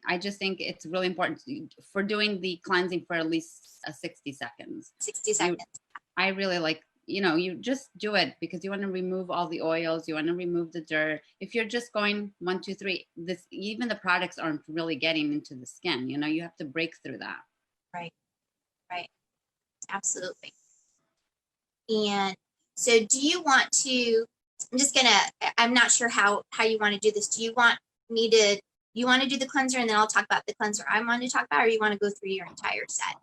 I just think it's really important for doing the cleansing for at least 60 seconds. 60 seconds. I really like, you just do it because you want to remove all the oils. You want to remove the dirt. If you're just going 1, 2, 3, even the products aren't really getting into the skin. You have to break through that. Right. Right. Absolutely. And so do you want to, I'm not sure how you want to do this. Do you want to do the cleanser and then I'll talk about the cleanser I want to talk about, or you want to go through your entire set?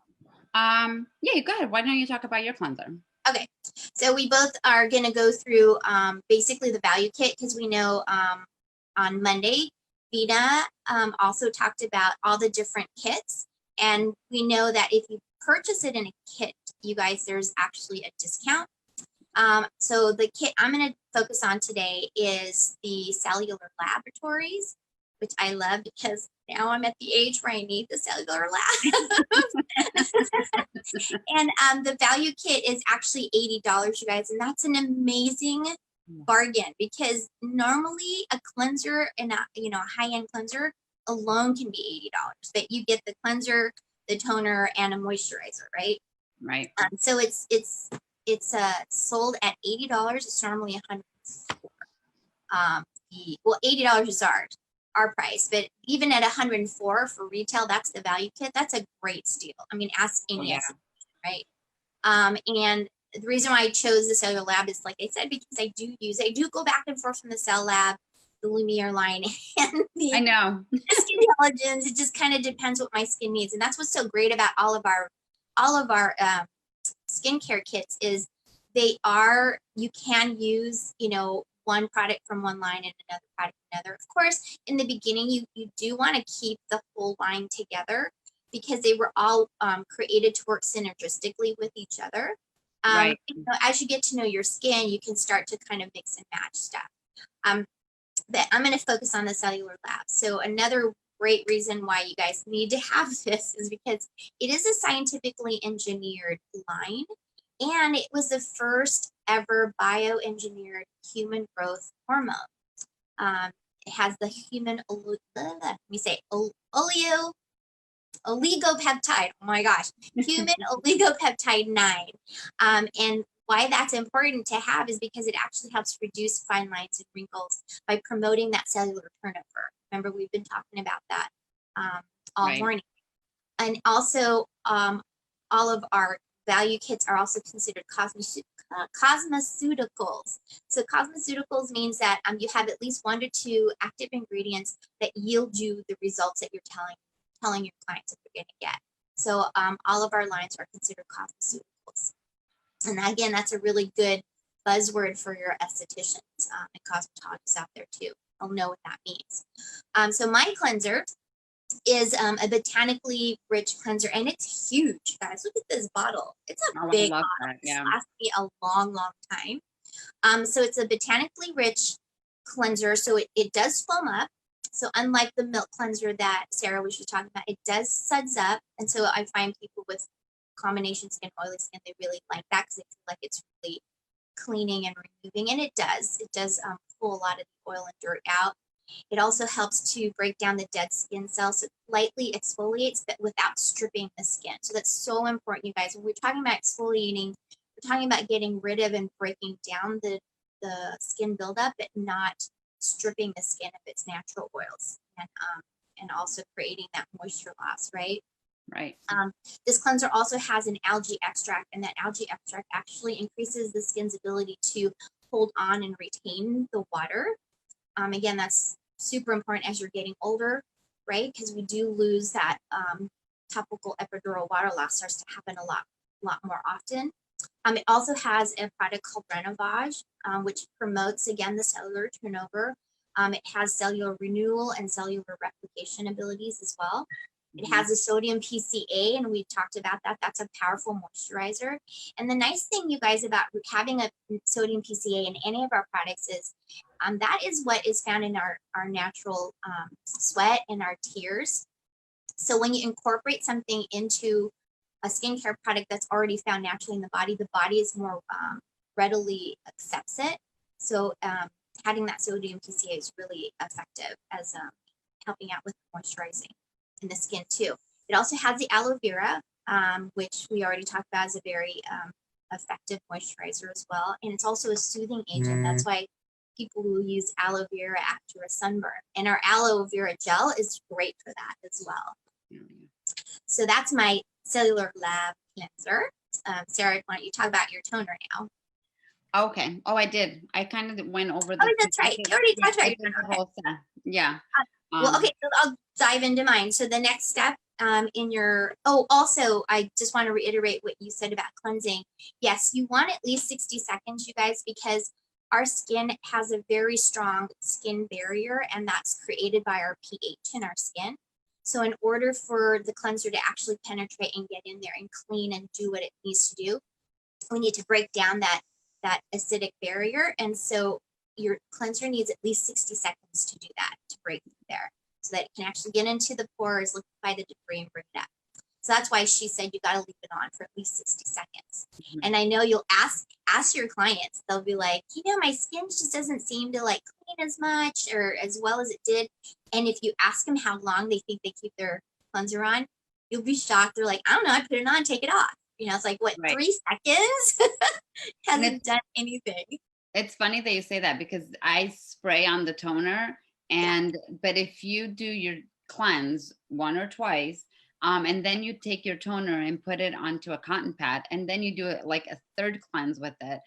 Yeah, go ahead. Why don't you talk about your cleanser? Okay, so we both are going to go through basically the value kit, because we know on Monday, Vina also talked about all the different kits. And we know that if you purchase it in a kit, you guys, there's actually a discount. So the kit I'm going to focus on today is the cellular laboratories, which I love because now I'm at the age where I need the cellular lab. And the value kit is actually $80, you guys, and that's an amazing bargain, because normally a cleanser and a high-end cleanser alone can be $80, but you get the cleanser, the toner, and a moisturizer, right? Right. So it's sold at $80. It's normally $104. $80 is our price, but even at $104 for retail, that's the value kit. That's a great steal. I mean, ask Amy, right? And the reason why I chose the cellular lab is, like I said, because I do go back and forth from the cell lab, the Lumire line, and the Skin Intelligence. It just kind of depends what my skin needs, and that's what's so great about all of our skincare kits is you can use one product from one line and another product from another. Of course, in the beginning, you do want to keep the whole line together, because they were all created to work synergistically with each other. Right. As you get to know your skin, you can start to kind of mix and match stuff. But I'm going to focus on the cellular lab. So another great reason why you guys need to have this is because it is a scientifically engineered line, and it was the first ever bioengineered human growth hormone. It has the human oligopeptide. Oh my gosh, human oligopeptide 9. And why that's important to have is because it actually helps reduce fine lines and wrinkles by promoting that cellular turnover. Remember, we've been talking about that all morning. And also, all of our value kits are also considered cosmeceuticals. So cosmeceuticals means that you have at least 1 to 2 active ingredients that yield you the results that you're telling your clients that they're going to get. So all of our lines are considered cosmeceuticals. And again, that's a really good buzzword for your estheticians and cosmetologists out there too. They'll know what that means. So my cleanser is a botanically rich cleanser, and it's huge, guys. Look at this bottle. It's a big bottle. It's lasted me a long time. So it's a botanically rich cleanser, so it does foam up. So unlike the milk cleanser that Sarah was just talking about, it does suds up. And so I find people with combination skin, oily skin, they really like that because they feel like it's really cleaning and removing. And it does pull a lot of the oil and dirt out. It also helps to break down the dead skin cells. So it lightly exfoliates, but without stripping the skin. So that's so important, you guys. When we're talking about exfoliating, we're talking about getting rid of and breaking down the skin buildup, but not stripping the skin of its natural oils, and also creating that moisture loss, right? Right. This cleanser also has an algae extract, and that algae extract actually increases the skin's ability to hold on and retain the water. Again, that's super important as you're getting older, right? Because we do lose that topical epidural water loss starts to happen a lot more often. It also has a product called Renovage, which promotes, again, the cellular turnover. It has cellular renewal and cellular replication abilities as well. It has a sodium PCA, and we've talked about that. That's a powerful moisturizer. And the nice thing, you guys, about having a sodium PCA in any of our products is that is what is found in our natural sweat and our tears. So when you incorporate something into a skincare product that's already found naturally in the body is more readily accepts it. So having that sodium PCA is really effective as helping out with moisturizing in the skin too. It also has the aloe vera, which we already talked about as a very effective moisturizer as well. And it's also a soothing agent. That's why people will use aloe vera after a sunburn. And our aloe vera gel is great for that as well. So that's my Cellular Lab cleanser. Sarah, why don't you talk about your toner now? Okay. Oh, I did. I kind of went over the. Oh, that's right. You already talked about your toner. Okay. Yeah. Well, okay, so I'll dive into mine. So the next step in your, also, I just want to reiterate what you said about cleansing. Yes, you want at least 60 seconds, you guys, because our skin has a very strong skin barrier, and that's created by our pH in our skin. So in order for the cleanser to actually penetrate and get in there and clean and do what it needs to do, we need to break down that acidic barrier. And so your cleanser needs at least 60 seconds to do that, to break through there, so that it can actually get into the pores, liquefy the debris, and bring it up. So that's why she said you got to leave it on for at least 60 seconds. And I know you'll ask your clients, they'll be like, my skin just doesn't seem to like clean as much or as well as it did. And if you ask them how long they think they keep their cleanser on, you'll be shocked. They're like, I don't know, I put it on, take it off. It's like, what, Right. 3 seconds? Hasn't done anything. It's funny that you say that, because I spray on the toner, but if you do your cleanse 1 or twice, and then you take your toner and put it onto a cotton pad, and then you do it like a third cleanse with it,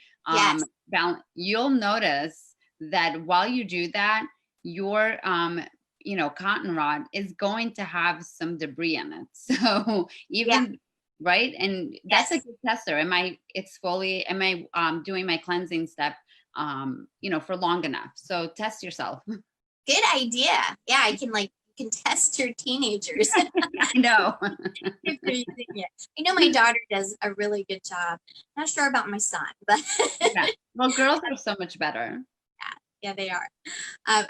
you'll notice that while you do that, your cotton rod is going to have some debris in it. So even right, and that's a good tester. Am I doing my cleansing step for long enough? So test yourself. Good idea. Yeah, I can you can test your teenagers. I know. If you're using it. I know my daughter does a really good job. Not sure about my son, but well, girls are so much better. Yeah, they are.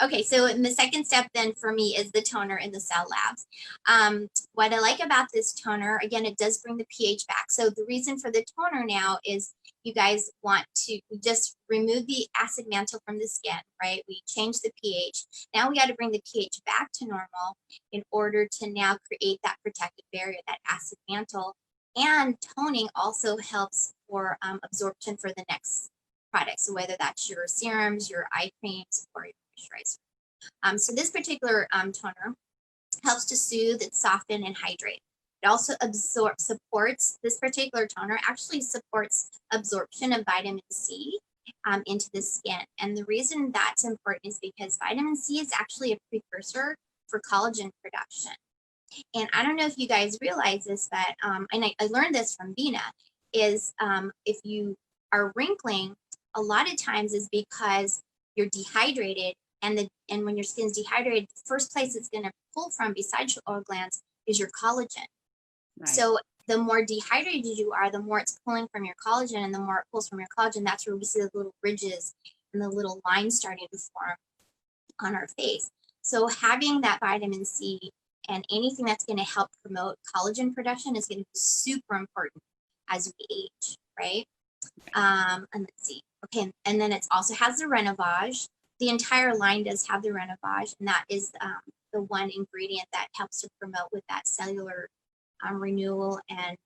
Okay, so in the second step then for me is the toner in the Cell Labs. What I like about this toner, again, it does bring the pH back. So the reason for the toner now is you guys want to just remove the acid mantle from the skin, right? We change the pH. Now we got to bring the pH back to normal in order to now create that protective barrier, that acid mantle. And toning also helps for absorption for the next products. So whether that's your serums, your eye creams, or your moisturizer. So this particular toner helps to soothe, soften, and hydrate. It also supports, this particular toner actually supports absorption of vitamin C into the skin. And the reason that's important is because vitamin C is actually a precursor for collagen production. And I don't know if you guys realize this, but and I learned this from Vina, is if you are wrinkling, a lot of times is because you're dehydrated, and when your skin's dehydrated, the first place it's going to pull from besides your oil glands is your collagen. Right. So the more dehydrated you are, the more it's pulling from your collagen, and the more it pulls from your collagen, that's where we see the little ridges and the little lines starting to form on our face. So having that vitamin C and anything that's going to help promote collagen production is going to be super important as we age, right? And let's see. Okay, and then it also has the Renovage. the entire line does have the renovage, and that is the one ingredient that helps to promote with that cellular renewal and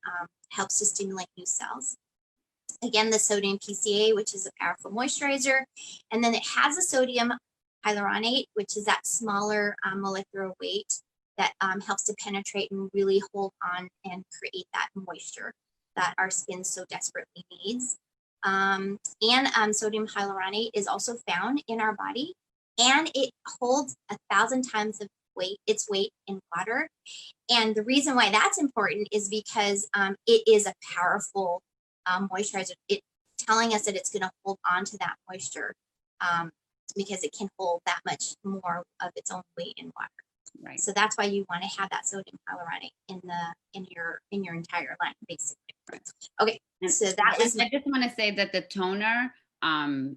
helps to stimulate new cells. Again, the sodium PCA, which is a powerful moisturizer, and then it has a sodium hyaluronate, which is that smaller molecular weight that helps to penetrate and really hold on and create that moisture that our skin so desperately needs. And sodium hyaluronate is also found in our body, and it holds 1,000 times of its weight in water. And the reason why that's important is because it is a powerful moisturizer. It's telling us that it's going to hold on to that moisture because it can hold that much more of its own weight in water. Right. So that's why you want to have that sodium hyaluronate in your entire line, basically. Okay, and so that was. I just want to say that the toner,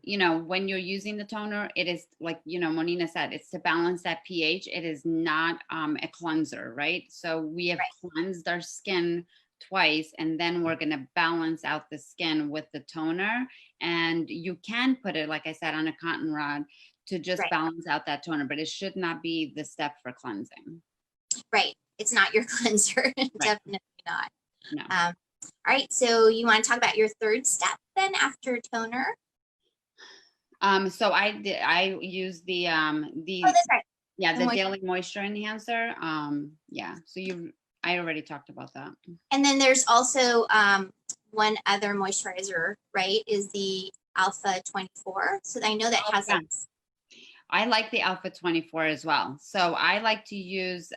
you know, when you're using the toner, it is like, you know, Monina said, it's to balance that pH. It is not a cleanser, right? So we have cleansed our skin twice, and then we're going to balance out the skin with the toner. And you can put it, like I said, on a cotton rod to just balance out that toner, but it should not be the step for cleansing. Right. It's not your cleanser. Definitely not. No. All right. So you want to talk about your third step then after toner? So I use the oh, that's right. Yeah, the daily moisture enhancer. Yeah. So I already talked about that. And then there's also one other moisturizer, right? Is the Alpha 24. So I know that has I like the Alpha 24 as well. So I like to use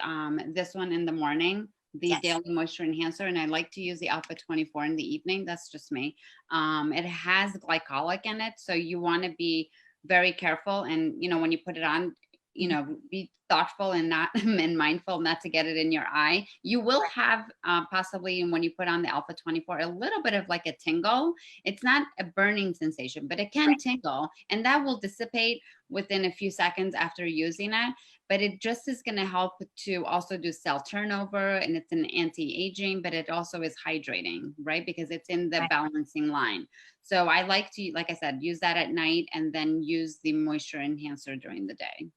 this one in the morning, the daily moisture enhancer, and I like to use the Alpha 24 in the evening. That's just me. It has glycolic in it, so you want to be very careful. And, you know, when you put it on, you know, be thoughtful and not and mindful not to get it in your eye. You will have possibly, when you put on the Alpha 24, a little bit of like a tingle. It's not a burning sensation, but it can tingle, and that will dissipate within a few seconds after using it. But it just is going to help to also do cell turnover, and it's an anti-aging, but it also is hydrating, right? Because it's in the balancing line. So I like to, like I said, use that at night and then use the moisture enhancer during the day.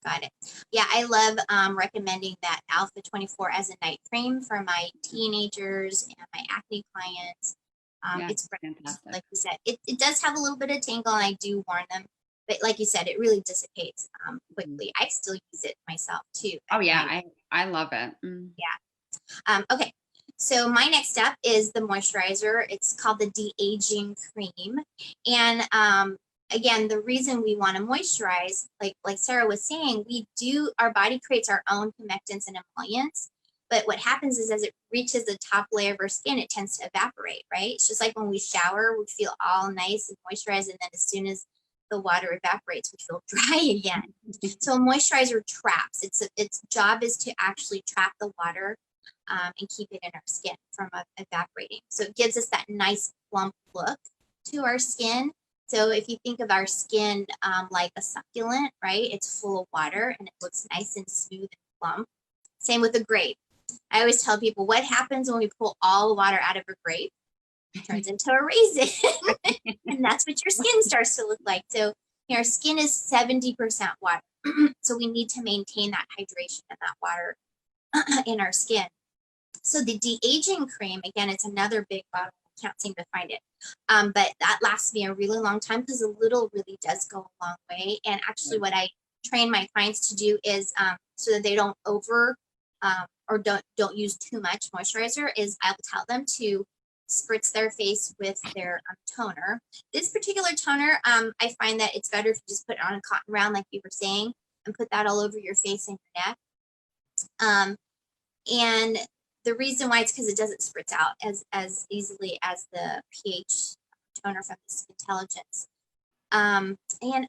Got it. Yeah, I love recommending that Alpha 24 as a night cream for my teenagers and my acne clients. It's fantastic. Like you said, it does have a little bit of tingle, and I do warn them. But like you said, it really dissipates quickly. I still use it myself too. Oh yeah, I love it. Yeah. Okay. So my next step is the moisturizer. It's called the De-Aging Cream, and again, the reason we want to moisturize, like Sarah was saying, our body creates our own humectants and emollients, but what happens is as it reaches the top layer of our skin, it tends to evaporate, right? It's just like when we shower, we feel all nice and moisturized, and then as soon as the water evaporates, we feel dry again. So a moisturizer traps. Its job is to actually trap the water and keep it in our skin from evaporating. So it gives us that nice plump look to our skin. So if you think of our skin like a succulent, right? It's full of water and it looks nice and smooth and plump. Same with a grape. I always tell people what happens when we pull all the water out of a grape. It turns into a raisin. And that's what your skin starts to look like. So our skin is 70% water. So we need to maintain that hydration and that water in our skin. So the de-aging cream, again, it's another big bottle. Can't seem to find it. But that lasts me a really long time because a little really does go a long way. And actually what I train my clients to do is so that they don't or don't use too much moisturizer is I will tell them to spritz their face with their toner. This particular toner, I find that it's better if you just put it on a cotton round like you were saying and put that all over your face and your neck. And the reason why it's because it doesn't spritz out as easily as the pH toner from the Skintelligence. And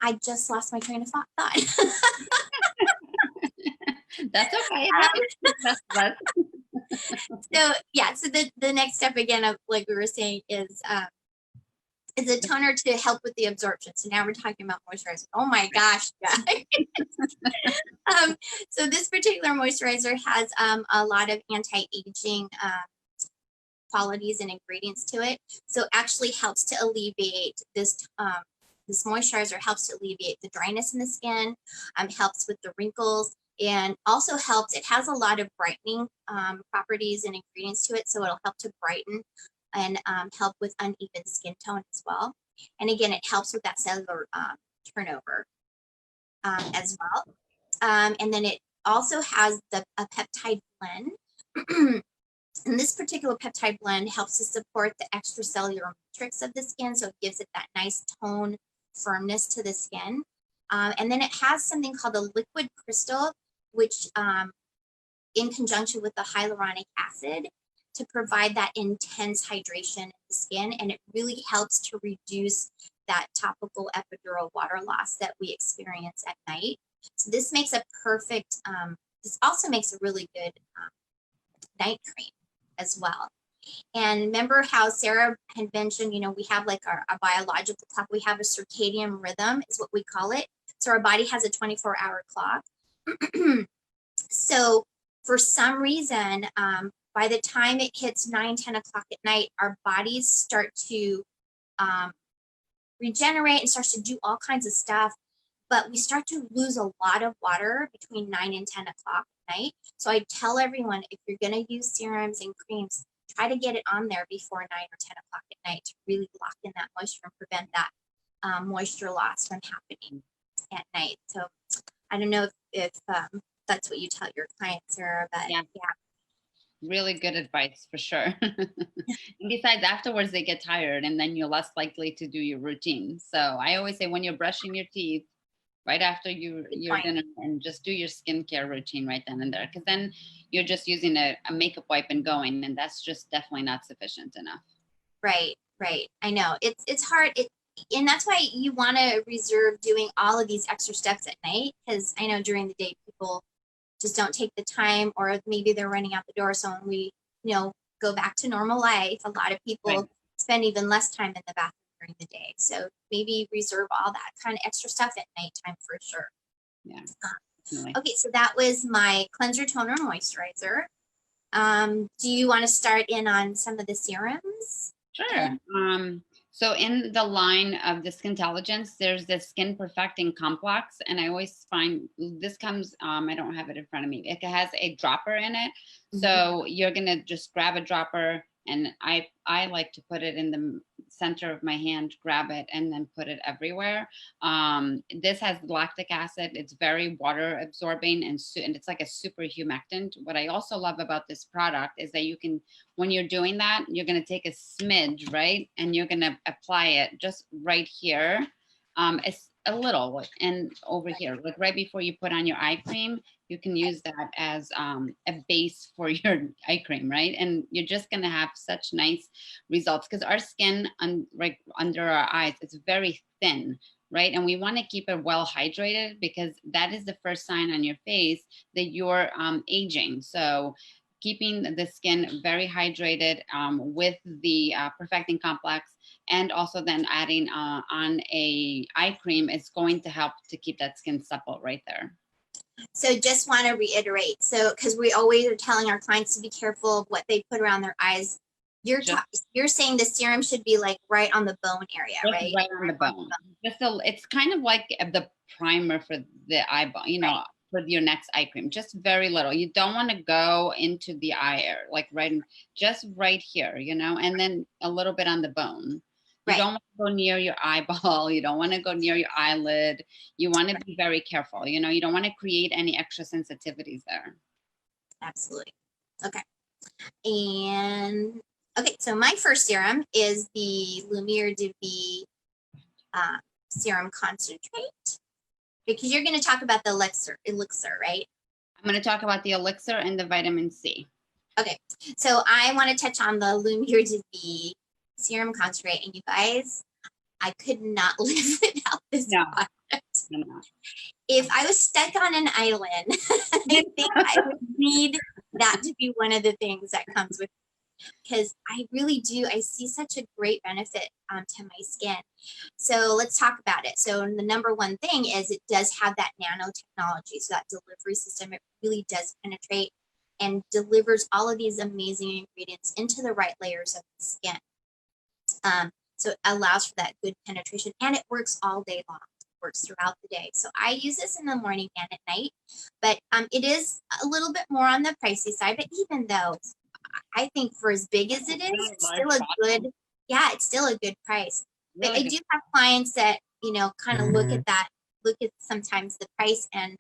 I just lost my train of thought. That's okay. So yeah, so the next step again of like we were saying is a toner to help with the absorption. So now we're talking about moisturizer. Oh my gosh, guys. So this particular moisturizer has a lot of anti-aging qualities and ingredients to it. So it actually helps to alleviate this this moisturizer helps to alleviate the dryness in the skin, helps with the wrinkles, and also helps, it has a lot of brightening properties and ingredients to it, so it'll help to brighten and help with uneven skin tone as well. And again, it helps with that cellular turnover as well. And then it also has a peptide blend. And this particular peptide blend helps to support the extracellular matrix of the skin, so it gives it that nice tone, firmness to the skin. And then it has something called a liquid crystal, which in conjunction with the hyaluronic acid, to provide that intense hydration in the skin, and it really helps to reduce that topical epidural water loss that we experience at night. So this makes a perfect, this also makes a really good night cream as well. And remember how Sarah had mentioned, you know, we have like our biological clock, we have a circadian rhythm is what we call it. So our body has a 24-hour clock. So for some reason, by the time it hits 9, 10 o'clock at night, our bodies start to regenerate and starts to do all kinds of stuff, but we start to lose a lot of water between 9 and 10 o'clock at night. So I tell everyone, if you're going to use serums and creams, try to get it on there before 9 or 10 o'clock at night to really lock in that moisture and prevent that moisture loss from happening at night. So I don't know if that's what you tell your clients, Sarah, but yeah. Really good advice for sure. And besides, afterwards they get tired and then you're less likely to do your routine. So I always say when you're brushing your teeth, right after your dinner, and just do your skincare routine right then and there, because then you're just using a makeup wipe and going, and that's just definitely not sufficient enough. Right. I know it's hard. And that's why you want to reserve doing all of these extra steps at night, because I know during the day people just don't take the time, or maybe they're running out the door. So when we, you know, go back to normal life, a lot of people spend even less time in the bathroom during the day. So maybe reserve all that kind of extra stuff at nighttime for sure. Yeah. Okay, so that was my cleanser, toner, moisturizer. Do you want to start in on some of the serums? Sure. So in the line of the Skintelligence, there's the Skin Perfecting Complex, and I always find this comes, I don't have it in front of me. It has a dropper in it. So you're gonna just grab a dropper, and I like to put it in the center of my hand, grab it, and then put it everywhere. This has lactic acid. It's very water absorbing, and it's like a super humectant. What I also love about this product is that you can, when you're doing that, you're going to take a smidge, right? And you're going to apply it just right here. It's a little, and over here, like right before you put on your eye cream, you can use that as a base for your eye cream, right? And you're just going to have such nice results, because our skin right under our eyes is very thin, right? And we want to keep it well hydrated, because that is the first sign on your face that you're aging. So keeping the skin very hydrated with the perfecting complex, and also then adding on a eye cream is going to help to keep that skin supple right there. So just want to reiterate, so because we always are telling our clients to be careful of what they put around their eyes. You're saying the serum should be like right on the bone area, right? Right on the bone. It's kind of like the primer for the eye bone, you know, for your next eye cream. Just very little. You don't want to go into the eye area, like just right here, you know, and then a little bit on the bone. You don't want to go near your eyeball. You don't want to go near your eyelid. You want to be very careful. You know, you don't want to create any extra sensitivities there. Absolutely. Okay. And okay, so my first serum is the Lumire de Vie serum concentrate, because you're going to talk about the elixir, right? I'm going to talk about the elixir and the vitamin C. Okay. So I want to touch on the Lumire de Vie serum concentrate, and you guys, I could not live without this product. No. If I was stuck on an island, I think I would need that to be one of the things that comes with it, because I really do. I see such a great benefit to my skin. So let's talk about it. So the number one thing is it does have that nanotechnology. So that delivery system, it really does penetrate and delivers all of these amazing ingredients into the right layers of the skin. So it allows for that good penetration, and it works all day long. It works throughout the day. So I use this in the morning and at night, but it is a little bit more on the pricey side. But even though I think for as big as it is, it's still a good, yeah, it's still a good price. But I do have clients that, you know, kind of look at that, look at sometimes the price and,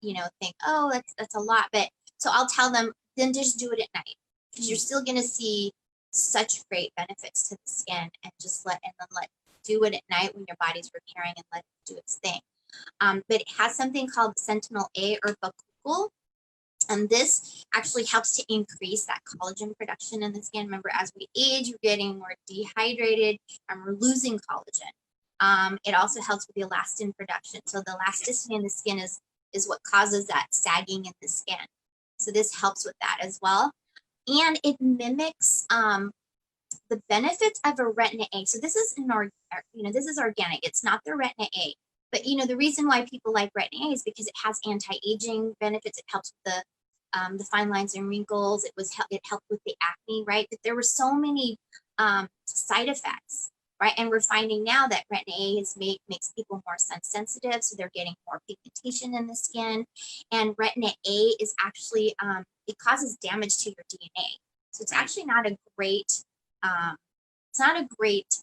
you know, think, oh, that's a lot. But so I'll tell them, then just do it at night, because you're still going to see such great benefits to the skin, and just let do it at night when your body's repairing, and let it do its thing. But it has something called Sentinel A or bakuchiol. And this actually helps to increase that collagen production in the skin. Remember, as we age, we're getting more dehydrated and we're losing collagen. It also helps with the elastin production. So the elasticity in the skin is what causes that sagging in the skin. So this helps with that as well. And it mimics the benefits of a retin A. So this is this is organic. It's not the retin A. But you know, the reason why people like retin A is because it has anti-aging benefits. It helps with the fine lines and wrinkles. It helped with the acne, right? But there were so many side effects, right? And we're finding now that retin A makes people more sun sensitive, so they're getting more pigmentation in the skin. And retin A is actually it causes damage to your DNA, so it's actually not a great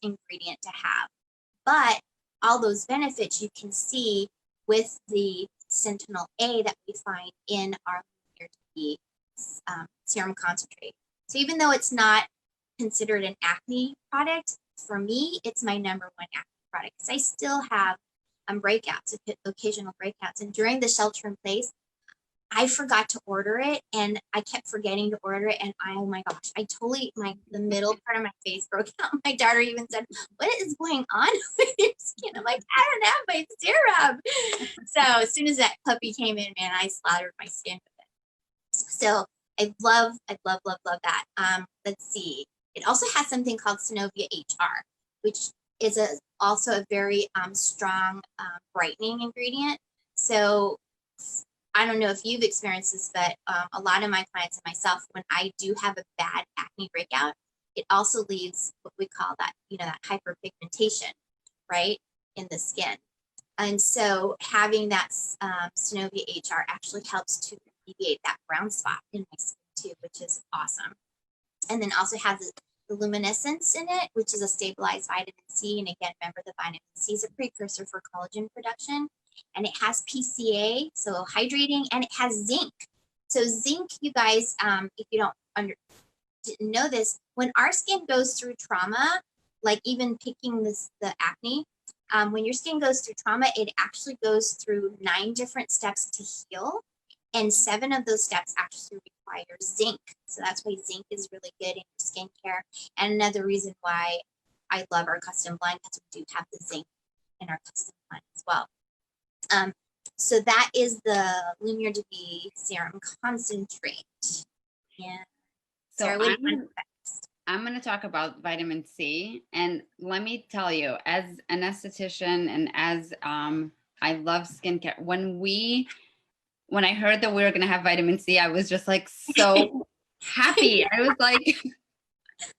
ingredient to have. But all those benefits you can see with the Sentinel A that we find in our serum concentrate. So even though it's not considered an acne product, for me, it's my #1 acne product, because I still have breakouts, occasional breakouts. And during the shelter in place, I forgot to order it, and I kept forgetting to order it. And oh my gosh, I totally, the middle part of my face broke out. My daughter even said, "What is going on with your skin?" I'm like, "I don't have my serum." So as soon as that puppy came in, man, I slathered my skin with it. So I love that. Let's see. It also has something called Synovia HR, which is also a very strong brightening ingredient. So I don't know if you've experienced this, but a lot of my clients and myself, when I do have a bad acne breakout, it also leaves what we call that, that hyperpigmentation, right, in the skin. And so having that Synovia HR actually helps to alleviate that brown spot in my skin too, which is awesome. And then also has the luminescence in it, which is a stabilized vitamin C. And again, remember, the vitamin C is a precursor for collagen production. And it has PCA, so hydrating, and it has zinc. So zinc, you guys, if you didn't know this, when our skin goes through trauma, like even picking the acne, when your skin goes through trauma, it actually goes through 9 different steps to heal, and 7 of those steps actually require zinc. So that's why zinc is really good in your skincare. And another reason why I love our custom blend, because we do have the zinc in our custom blend as well. So that is the Lumire de Vie Serum Concentrate. Yeah. So I'm going to talk about vitamin C. And let me tell you, as an esthetician and as I love skincare, when I heard that we were going to have vitamin C, I was just like so happy. I was like,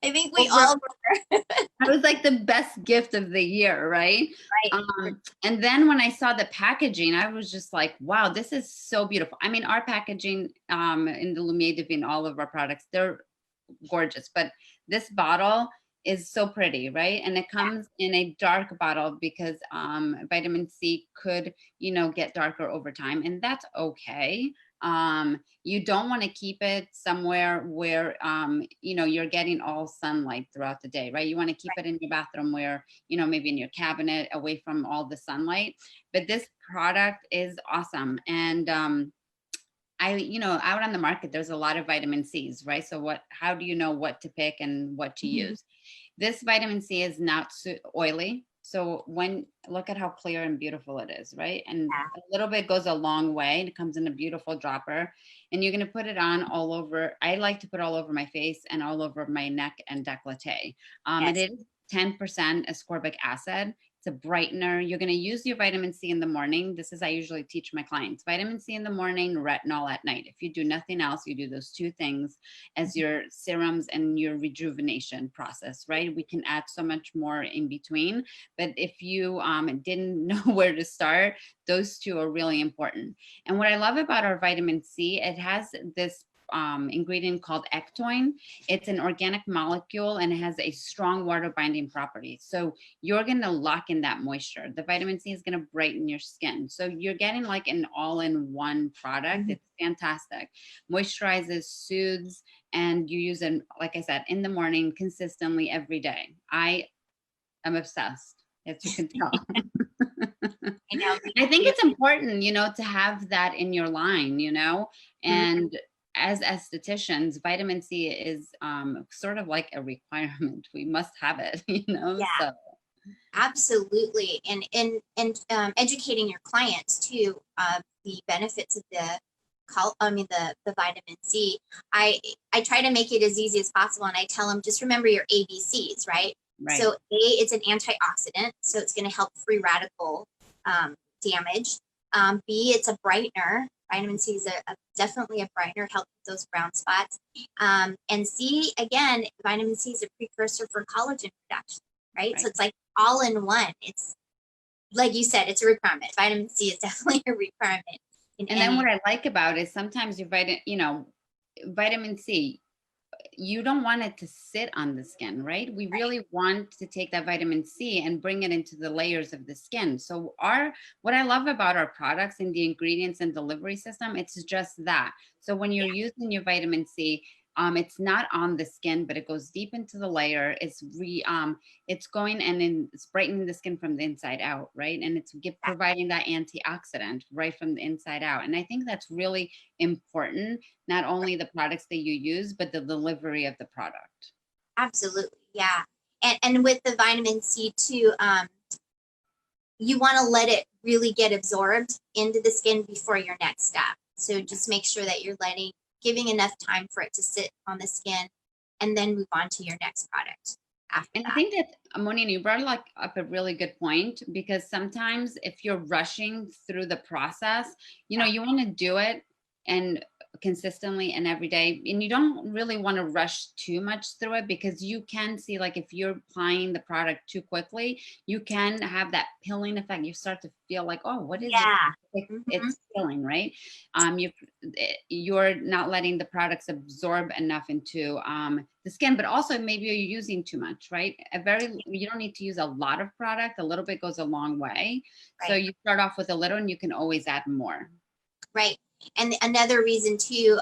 I think we all were. That was like the best gift of the year, right? Right. And then when I saw the packaging, I was just like, wow, this is so beautiful. I mean, our packaging in the Lumire de Vie and all of our products, they're gorgeous. But this bottle is so pretty, right? And it comes in a dark bottle because vitamin C could, get darker over time. And that's okay. You don't want to keep it somewhere where, you're getting all sunlight throughout the day, right? You want to keep it in your bathroom where, maybe in your cabinet away from all the sunlight. But this product is awesome. And out on the market, there's a lot of vitamin C's, right? So how do you know what to pick and what to use? This vitamin C is not oily. So look at how clear and beautiful it is, right? And a little bit goes a long way. It comes in a beautiful dropper, and you're going to put it on all over. I like to put all over my face and all over my neck and décolleté. It is 10% ascorbic acid. It's a brightener. You're going to use your vitamin C in the morning. This is, I usually teach my clients, vitamin C in the morning, retinol at night. If you do nothing else, you do those two things as your serums and your rejuvenation process, right? We can add so much more in between. But if you didn't know where to start, those two are really important. And what I love about our vitamin C, it has this ingredient called ectoin. It's an organic molecule and it has a strong water binding property. So you're going to lock in that moisture. The vitamin C is going to brighten your skin. So you're getting like an all-in-one product. It's fantastic. Moisturizes, soothes, and you use it, like I said, in the morning consistently every day. I am obsessed, as you can tell. I know. I think it's important, to have that in your line, and as estheticians, vitamin C is sort of like a requirement. We must have it, Yeah. So. Absolutely. And educating your clients too, the benefits of the vitamin C. I try to make it as easy as possible, and I tell them, just remember your ABCs, right? So A, it's an antioxidant, so it's going to help free radical damage. B, it's a brightener. Vitamin C is definitely a brightener, help with those brown spots. And C, again, vitamin C is a precursor for collagen production, right? So it's like all in one. It's like you said, it's a requirement. Vitamin C is definitely a requirement. And then what I like about it, sometimes your vitamin C, you don't want it to sit on the skin, right? We really want to take that vitamin C and bring it into the layers of the skin. So what I love about our products and the ingredients and delivery system, it's just that. So when you're using your vitamin C, it's not on the skin, but it goes deep into the layer. It's going and it's brightening the skin from the inside out, right? And it's providing that antioxidant right from the inside out. And I think that's really important, not only the products that you use, but the delivery of the product. Absolutely, yeah. And with the vitamin C too, you want to let it really get absorbed into the skin before your next step. So just make sure that you're giving enough time for it to sit on the skin, and then move on to your next product after and that. I think that, Monique, you brought up a really good point, because sometimes if you're rushing through the process, you want to do it and consistently and every day, and you don't really want to rush too much through it, because you can see, like, if you're applying the product too quickly, you can have that pilling effect. You start to feel like, oh, what is it? It's pilling, right? You're not letting the products absorb enough into the skin, but also maybe you're using too much, right? You don't need to use a lot of product. A little bit goes a long way. So you start off with a little, and you can always add more. Right. And another reason too,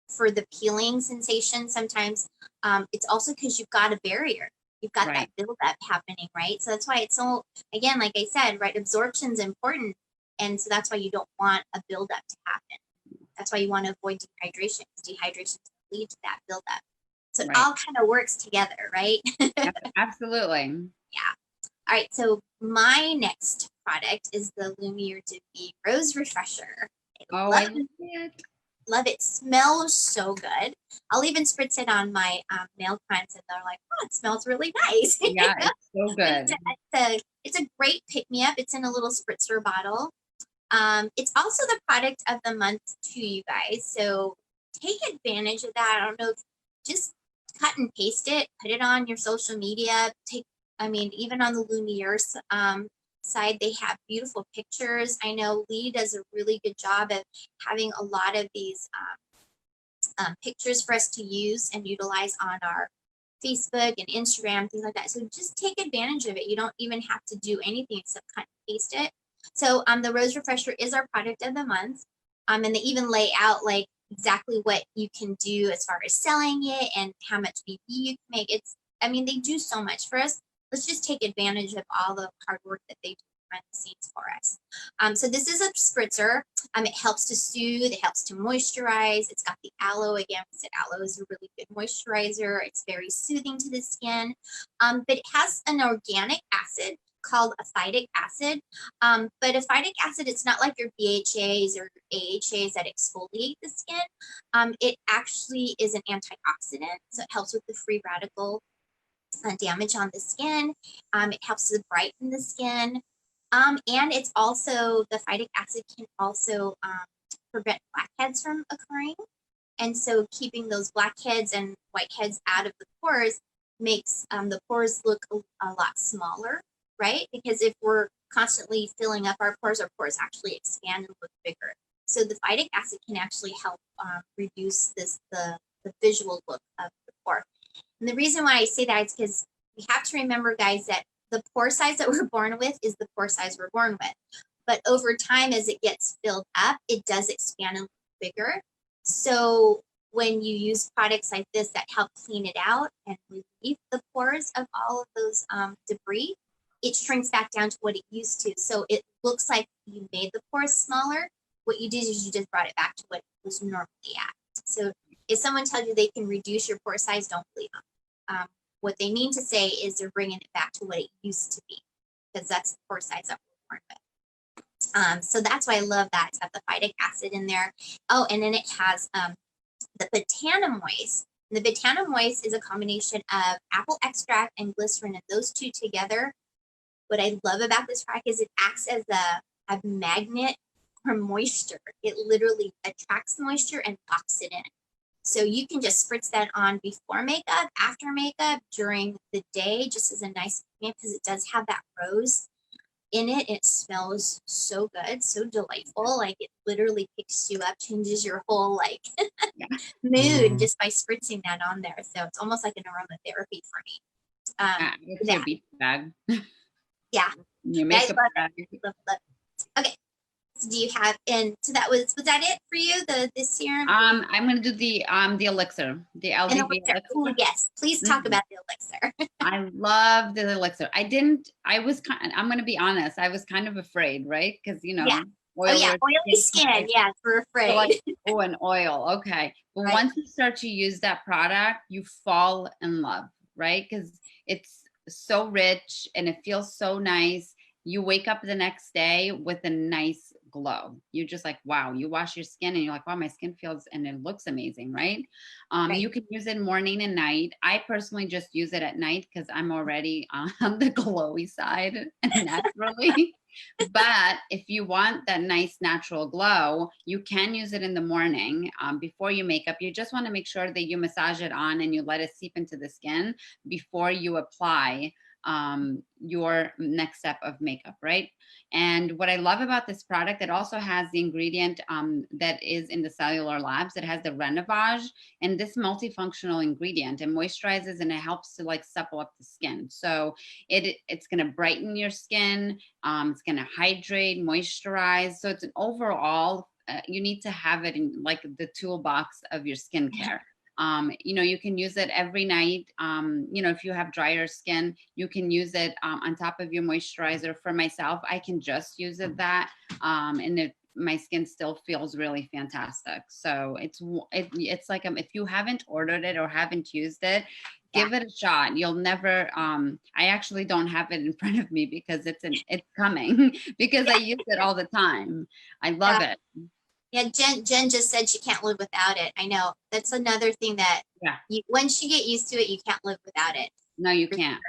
for the peeling sensation, sometimes it's also because you've got a barrier. You've got that buildup happening, right? So that's why it's so, again, like I said, right, absorption is important. And so that's why you don't want a buildup to happen. That's why you want to avoid dehydration, because dehydration can lead to that buildup. So it all kind of works together, right? Absolutely. Yeah. All right. So my next product is the Lumire Divi Rose Refresher. I love it. Love it. Smells so good. I'll even spritz it on my male clients, and they're like, "Oh, it smells really nice." Yeah, it's so good. It's a great pick me up. It's in a little spritzer bottle. It's also the product of the month to you guys, so take advantage of that. I don't know if just cut and paste it, put it on your social media. Even on the Lumire side, they have beautiful pictures. I know Lee does a really good job of having a lot of these pictures for us to use and utilize on our Facebook and Instagram, things like that. So just take advantage of it. You don't even have to do anything except cut and paste it. So the Rose Refresher is our product of the month. And they even lay out like exactly what you can do as far as selling it and how much BB you can make. They do so much for us. Let's just take advantage of all the hard work that they do behind the scenes for us. So this is a spritzer. It helps to soothe, it helps to moisturize. It's got the aloe. Again, we said aloe is a really good moisturizer. It's very soothing to the skin. But it has an organic acid called aphytic acid. But aphytic acid, it's not like your BHAs or AHAs that exfoliate the skin. It actually is an antioxidant, so it helps with the free radical damage on the skin. It helps to brighten the skin. And it's also, the phytic acid can also prevent blackheads from occurring. And so keeping those blackheads and whiteheads out of the pores makes the pores look a lot smaller, right? Because if we're constantly filling up our pores actually expand and look bigger. So the phytic acid can actually help reduce the visual look of the pore. And the reason why I say that is because we have to remember, guys, that the pore size that we're born with is the pore size we're born with. But over time, as it gets filled up, it does expand and look bigger. So when you use products like this that help clean it out and relieve the pores of all of those debris, it shrinks back down to what it used to. So it looks like you made the pores smaller. What you did is you just brought it back to what it was normally at. So if someone tells you they can reduce your pore size, don't believe them. What they mean to say is they're bringing it back to what it used to be, because that's the pore size that we're born with. So that's why I love that. It's got the phytic acid in there. Oh, and then it has the Botanomoist. The Botanomoist is a combination of apple extract and glycerin, and those two together. What I love about this product is it acts as a magnet for moisture. It literally attracts moisture and locks it in. So you can just spritz that on before makeup, after makeup, during the day, just as a nice pigment, because it does have that rose in it. It smells so good, so delightful. Like it literally picks you up, changes your whole like mood just by spritzing that on there. So it's almost like an aromatherapy for me. It's your beach bag. Yeah. Your makeup bag. Love it. Okay. So do you have, and so that was that it for you, the serum? I'm gonna do the elixir, the LDB elixir. Oh, yes, please talk about the elixir. I love the elixir. I'm gonna be honest, I was kind of afraid, right? Because oily skin. Yes, we're afraid. So like, an oil. Okay. But once you start to use that product, you fall in love, right? Because it's so rich and it feels so nice. You wake up the next day with a nice glow. You're just like, wow, you wash your skin and you're like, wow, my skin feels and it looks amazing, right? You can use it morning and night. I personally just use it at night because I'm already on the glowy side naturally. But if you want that nice natural glow, you can use it in the morning before you make up. You just want to make sure that you massage it on and you let it seep into the skin before you apply your next step of makeup, right? And what I love about this product, it also has the ingredient that is in the cellular labs. It has the Renovage, and this multifunctional ingredient, it moisturizes and it helps to like supple up the skin. So it's going to brighten your skin. It's going to hydrate, moisturize. So it's an overall, you need to have it in like the toolbox of your skincare. You can use it every night. If you have drier skin, you can use it on top of your moisturizer. For myself, I can just use it and my skin still feels really fantastic. So it's like if you haven't ordered it or haven't used it, give it a shot. You'll never. I actually don't have it in front of me because it's coming because I use it all the time. I love it. Yeah, Jen just said she can't live without it. I know that's another thing that once you get used to it, you can't live without it. No, you can't.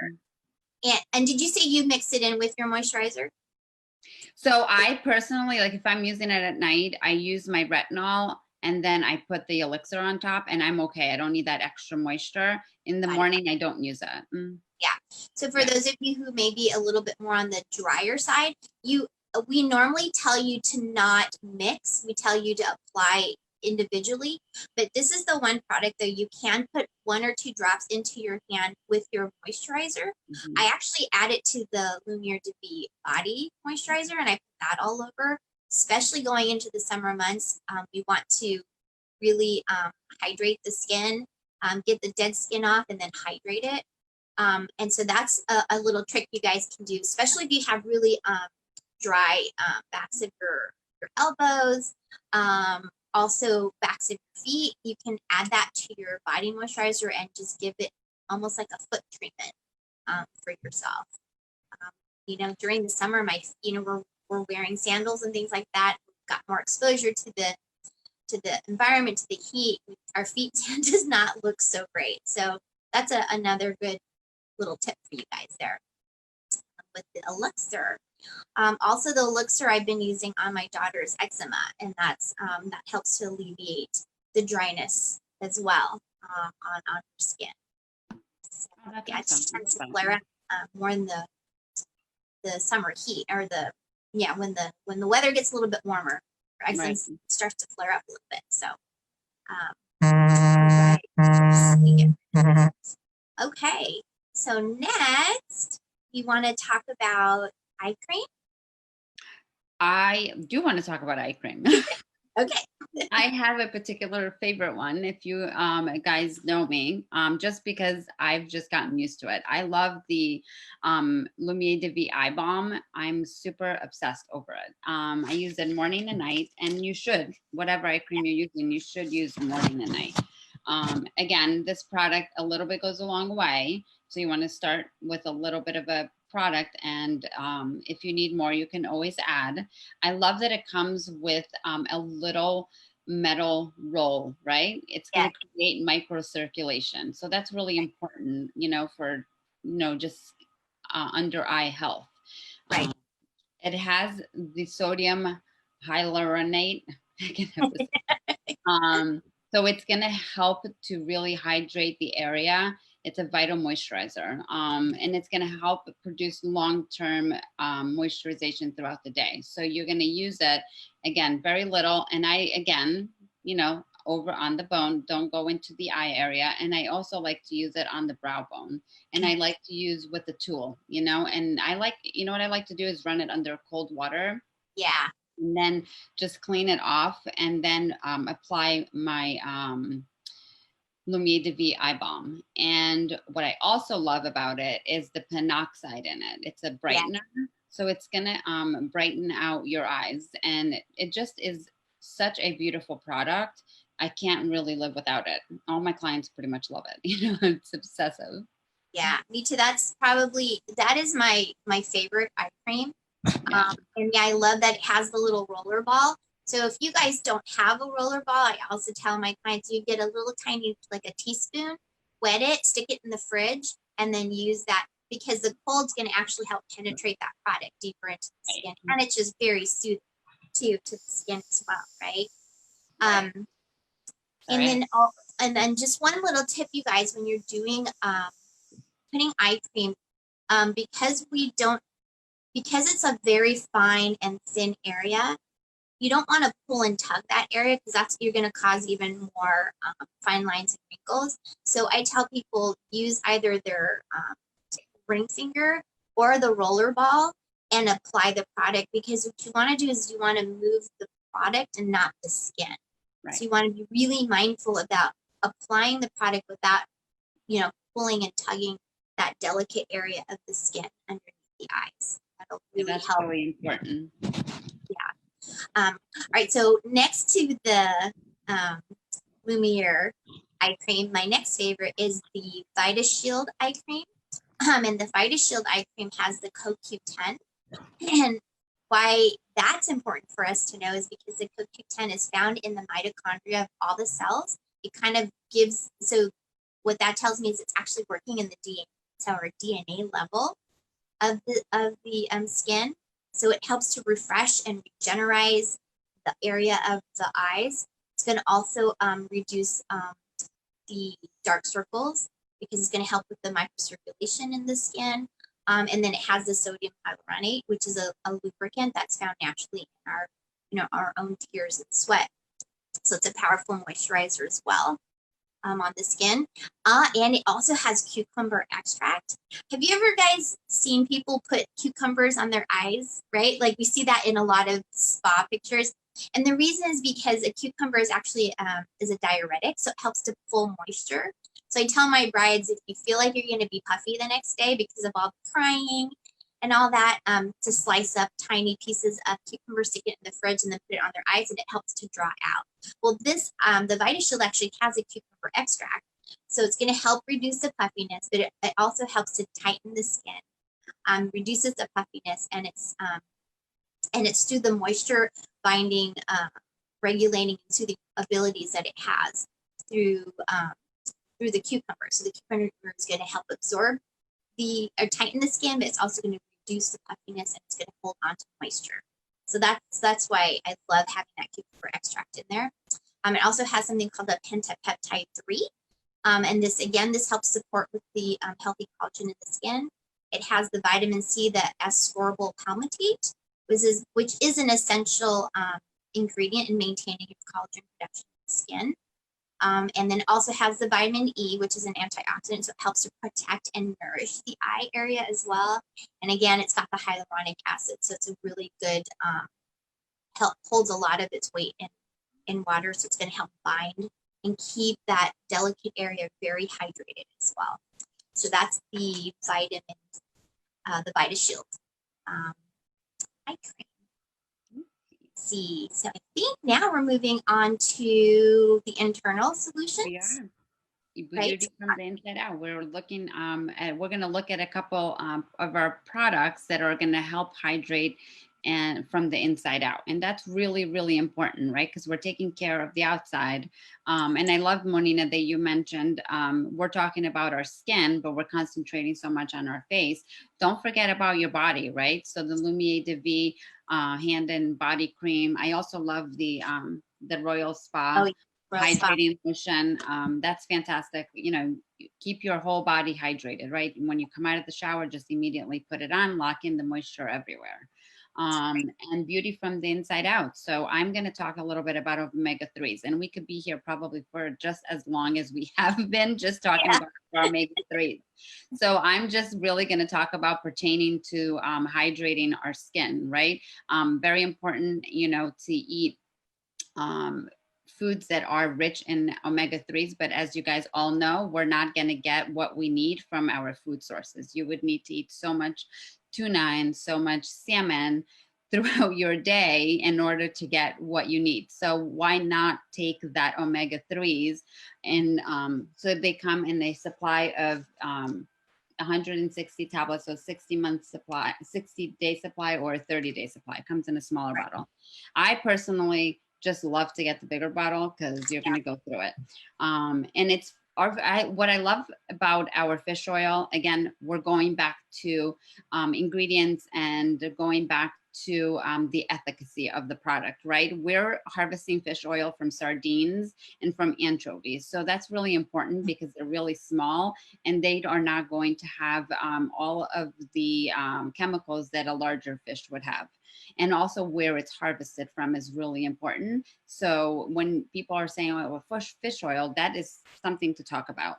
And did you say you mix it in with your moisturizer? So I personally, like if I'm using it at night, I use my retinol and then I put the elixir on top and I'm okay. I don't need that extra moisture. In the morning, I don't use it. Yeah. So for those of you who may be a little bit more on the drier side, we normally tell you to not mix. We tell you to apply individually, but this is the one product though you can put 1 or 2 drops into your hand with your moisturizer. I actually add it to the Lumire Be body moisturizer and I put that all over, especially going into the summer months. We want to really hydrate the skin, get the dead skin off and then hydrate it. And so that's a little trick you guys can do, especially if you have really dry backs of your elbows, also backs of your feet. You can add that to your body moisturizer and just give it almost like a foot treatment for yourself. During the summer, we're wearing sandals and things like that. We've got more exposure to the environment, to the heat. Our feet does not look so great. So that's another good little tip for you guys there with the elixir. Also, the elixir I've been using on my daughter's eczema, and that's that helps to alleviate the dryness as well on her skin. So, yeah, it just tends to flare up more in the summer heat, or when the weather gets a little bit warmer, her eczema starts to flare up a little bit. So, okay. So next, you want to talk about eye cream? I do want to talk about eye cream. Okay. I have a particular favorite one, if you guys know me, just because I've just gotten used to it. I love the Lumire de Vie Eye Balm. I'm super obsessed over it. I use it morning and night, and you should, whatever eye cream you're using, you should use morning and night. Again, this product, a little bit goes a long way. So you want to start with a little bit of a product, and if you need more, you can always add. I love that it comes with a little metal roll, right? It's going to create microcirculation. So that's really important, for, just under eye health. Right. It has the sodium hyaluronate. So it's going to help to really hydrate the area. It's a vital moisturizer, and it's going to help produce long-term moisturization throughout the day. So you're going to use it, again, very little. And over on the bone, don't go into the eye area. And I also like to use it on the brow bone. And I like to use with the tool, and I like, what I like to do is run it under cold water. Yeah. And then just clean it off, and then apply my Lumire de Vie Eye Balm. And what I also love about it is the penoxide in it. It's a brightener, so it's gonna brighten out your eyes, and it just is such a beautiful product. I can't really live without it. All my clients pretty much love it. It's obsessive. Yeah, me too. That is my favorite eye cream. Yeah. And yeah, I love that it has the little roller ball. So if you guys don't have a roller ball, I also tell my clients, you get a little tiny, like a teaspoon, wet it, stick it in the fridge, and then use that, because the cold's going to actually help penetrate that product deeper into the skin. And it's just very soothing too to the skin as well, right? And then just one little tip, you guys, when you're doing putting eye cream, because it's a very fine and thin area, you don't want to pull and tug that area, because you're going to cause even more fine lines and wrinkles. So I tell people, use either their ring finger or the roller ball and apply the product, because what you want to do is you want to move the product and not the skin. Right. So you want to be really mindful about applying the product without, pulling and tugging that delicate area of the skin underneath the eyes. That'll really help. That's really important. Yeah. All right. So next to the Lumire eye cream, my next favorite is the VitaShield eye cream. And the VitaShield eye cream has the CoQ10. And why that's important for us to know is because the CoQ10 is found in the mitochondria of all the cells. It kind of gives, so what that tells me is it's actually working in the DNA, so our DNA level of the skin. So it helps to refresh and regenerate the area of the eyes. It's going to also reduce the dark circles, because it's going to help with the microcirculation in the skin. And then it has the sodium hyaluronate, which is a lubricant that's found naturally in our own tears and sweat. So it's a powerful moisturizer as well on the skin. And it also has cucumber extract. Have you ever guys seen people put cucumbers on their eyes, right? Like we see that in a lot of spa pictures. And the reason is because a cucumber is actually is a diuretic, so it helps to pull moisture. So I tell my brides, if you feel like you're going to be puffy the next day because of all the crying and all that, to slice up tiny pieces of cucumber, stick it in the fridge, and then put it on their eyes, and it helps to dry out. Well, this the VitaShield actually has a cucumber extract, so it's going to help reduce the puffiness, but it also helps to tighten the skin, reduces the puffiness, and it's through the moisture binding, regulating into the abilities that it has through the cucumber. So the cucumber is going to help absorb or tighten the skin, but it's also going to reduce the puffiness and it's going to hold on to moisture. So that's why I love having that cucumber extract in there. It also has something called the Pentek Peptide 3. And this helps support with the healthy collagen in the skin. It has the vitamin C, the ascorbyl palmitate, which is an essential ingredient in maintaining your collagen production in the skin. And then it also has the vitamin E, which is an antioxidant, so it helps to protect and nourish the eye area as well. And again, it's got the hyaluronic acid, so it's a really good, holds a lot of its weight in water, so it's going to help bind and keep that delicate area very hydrated as well. So that's the vitamin, the VitaShield eye cream. Let's see, so I think now we're moving on to the internal solutions. We are. Right. Beauty from the inside out. We're looking we're going to look at a couple of our products that are going to help hydrate and from the inside out, and that's really, really important, right? Because we're taking care of the outside. And I love, Monina, that you mentioned we're talking about our skin, but we're concentrating so much on our face. Don't forget about your body, right? So the Lumire de Vie hand and body cream. I also love the Royal Spa hydrating lotion. That's fantastic. You know, keep your whole body hydrated, right? When you come out of the shower, just immediately put it on, lock in the moisture everywhere. And beauty from the inside out. So I'm going to talk a little bit about omega-3s, and we could be here probably for just as long as we have been just talking about our omega-3s. So I'm just really going to talk about pertaining to hydrating our skin, right? Very important, you know, to eat foods that are rich in omega-3s, but as you guys all know, we're not going to get what we need from our food sources. You would need to eat so much tuna and so much salmon throughout your day in order to get what you need. So why not take that omega-3s and so they come in a supply of 160 tablets, so 60-month supply, 60-day supply, or a 30-day supply. It comes in a smaller bottle. I personally just love to get the bigger bottle because you're going to go through it. And it's what I love about our fish oil, again, we're going back to ingredients and going back to the efficacy of the product, right? We're harvesting fish oil from sardines and from anchovies. So that's really important because they're really small and they are not going to have all of the chemicals that a larger fish would have. And also where it's harvested from is really important. So when people are saying, oh, well, fish oil, that is something to talk about.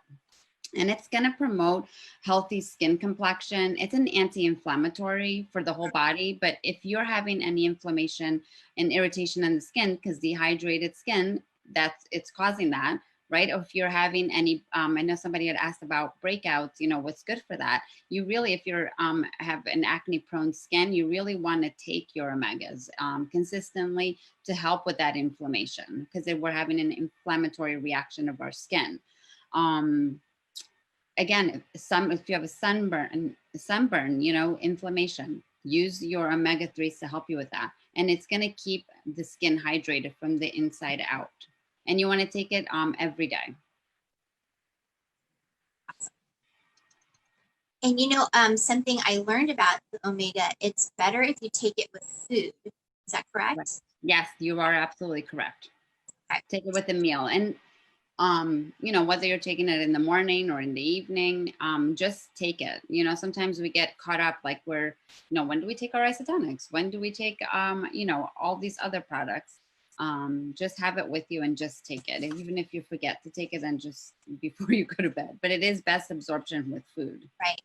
And it's going to promote healthy skin complexion. It's an anti-inflammatory for the whole body. But if you're having any inflammation and irritation on the skin, because dehydrated skin, it's causing that, right? Or if you're having any, I know somebody had asked about breakouts, you know, what's good for that? You really, if you're have an acne prone skin, you really want to take your omegas consistently to help with that inflammation, because we're having an inflammatory reaction of our skin. Again, if you have a sunburn, you know, inflammation, use your omega-3s to help you with that. And it's going to keep the skin hydrated from the inside out. And you want to take it every day. And you know, something I learned about the omega, it's better if you take it with food. Is that correct? Right. Yes, you are absolutely correct. Okay. Take it with a meal. And you know, whether you're taking it in the morning or in the evening, just take it. You know, sometimes we get caught up like you know, when do we take our isotonics? When do we take, you know, all these other products? Just have it with you and just take it. And even if you forget to take it, then just before you go to bed. But it is best absorption with food. Right.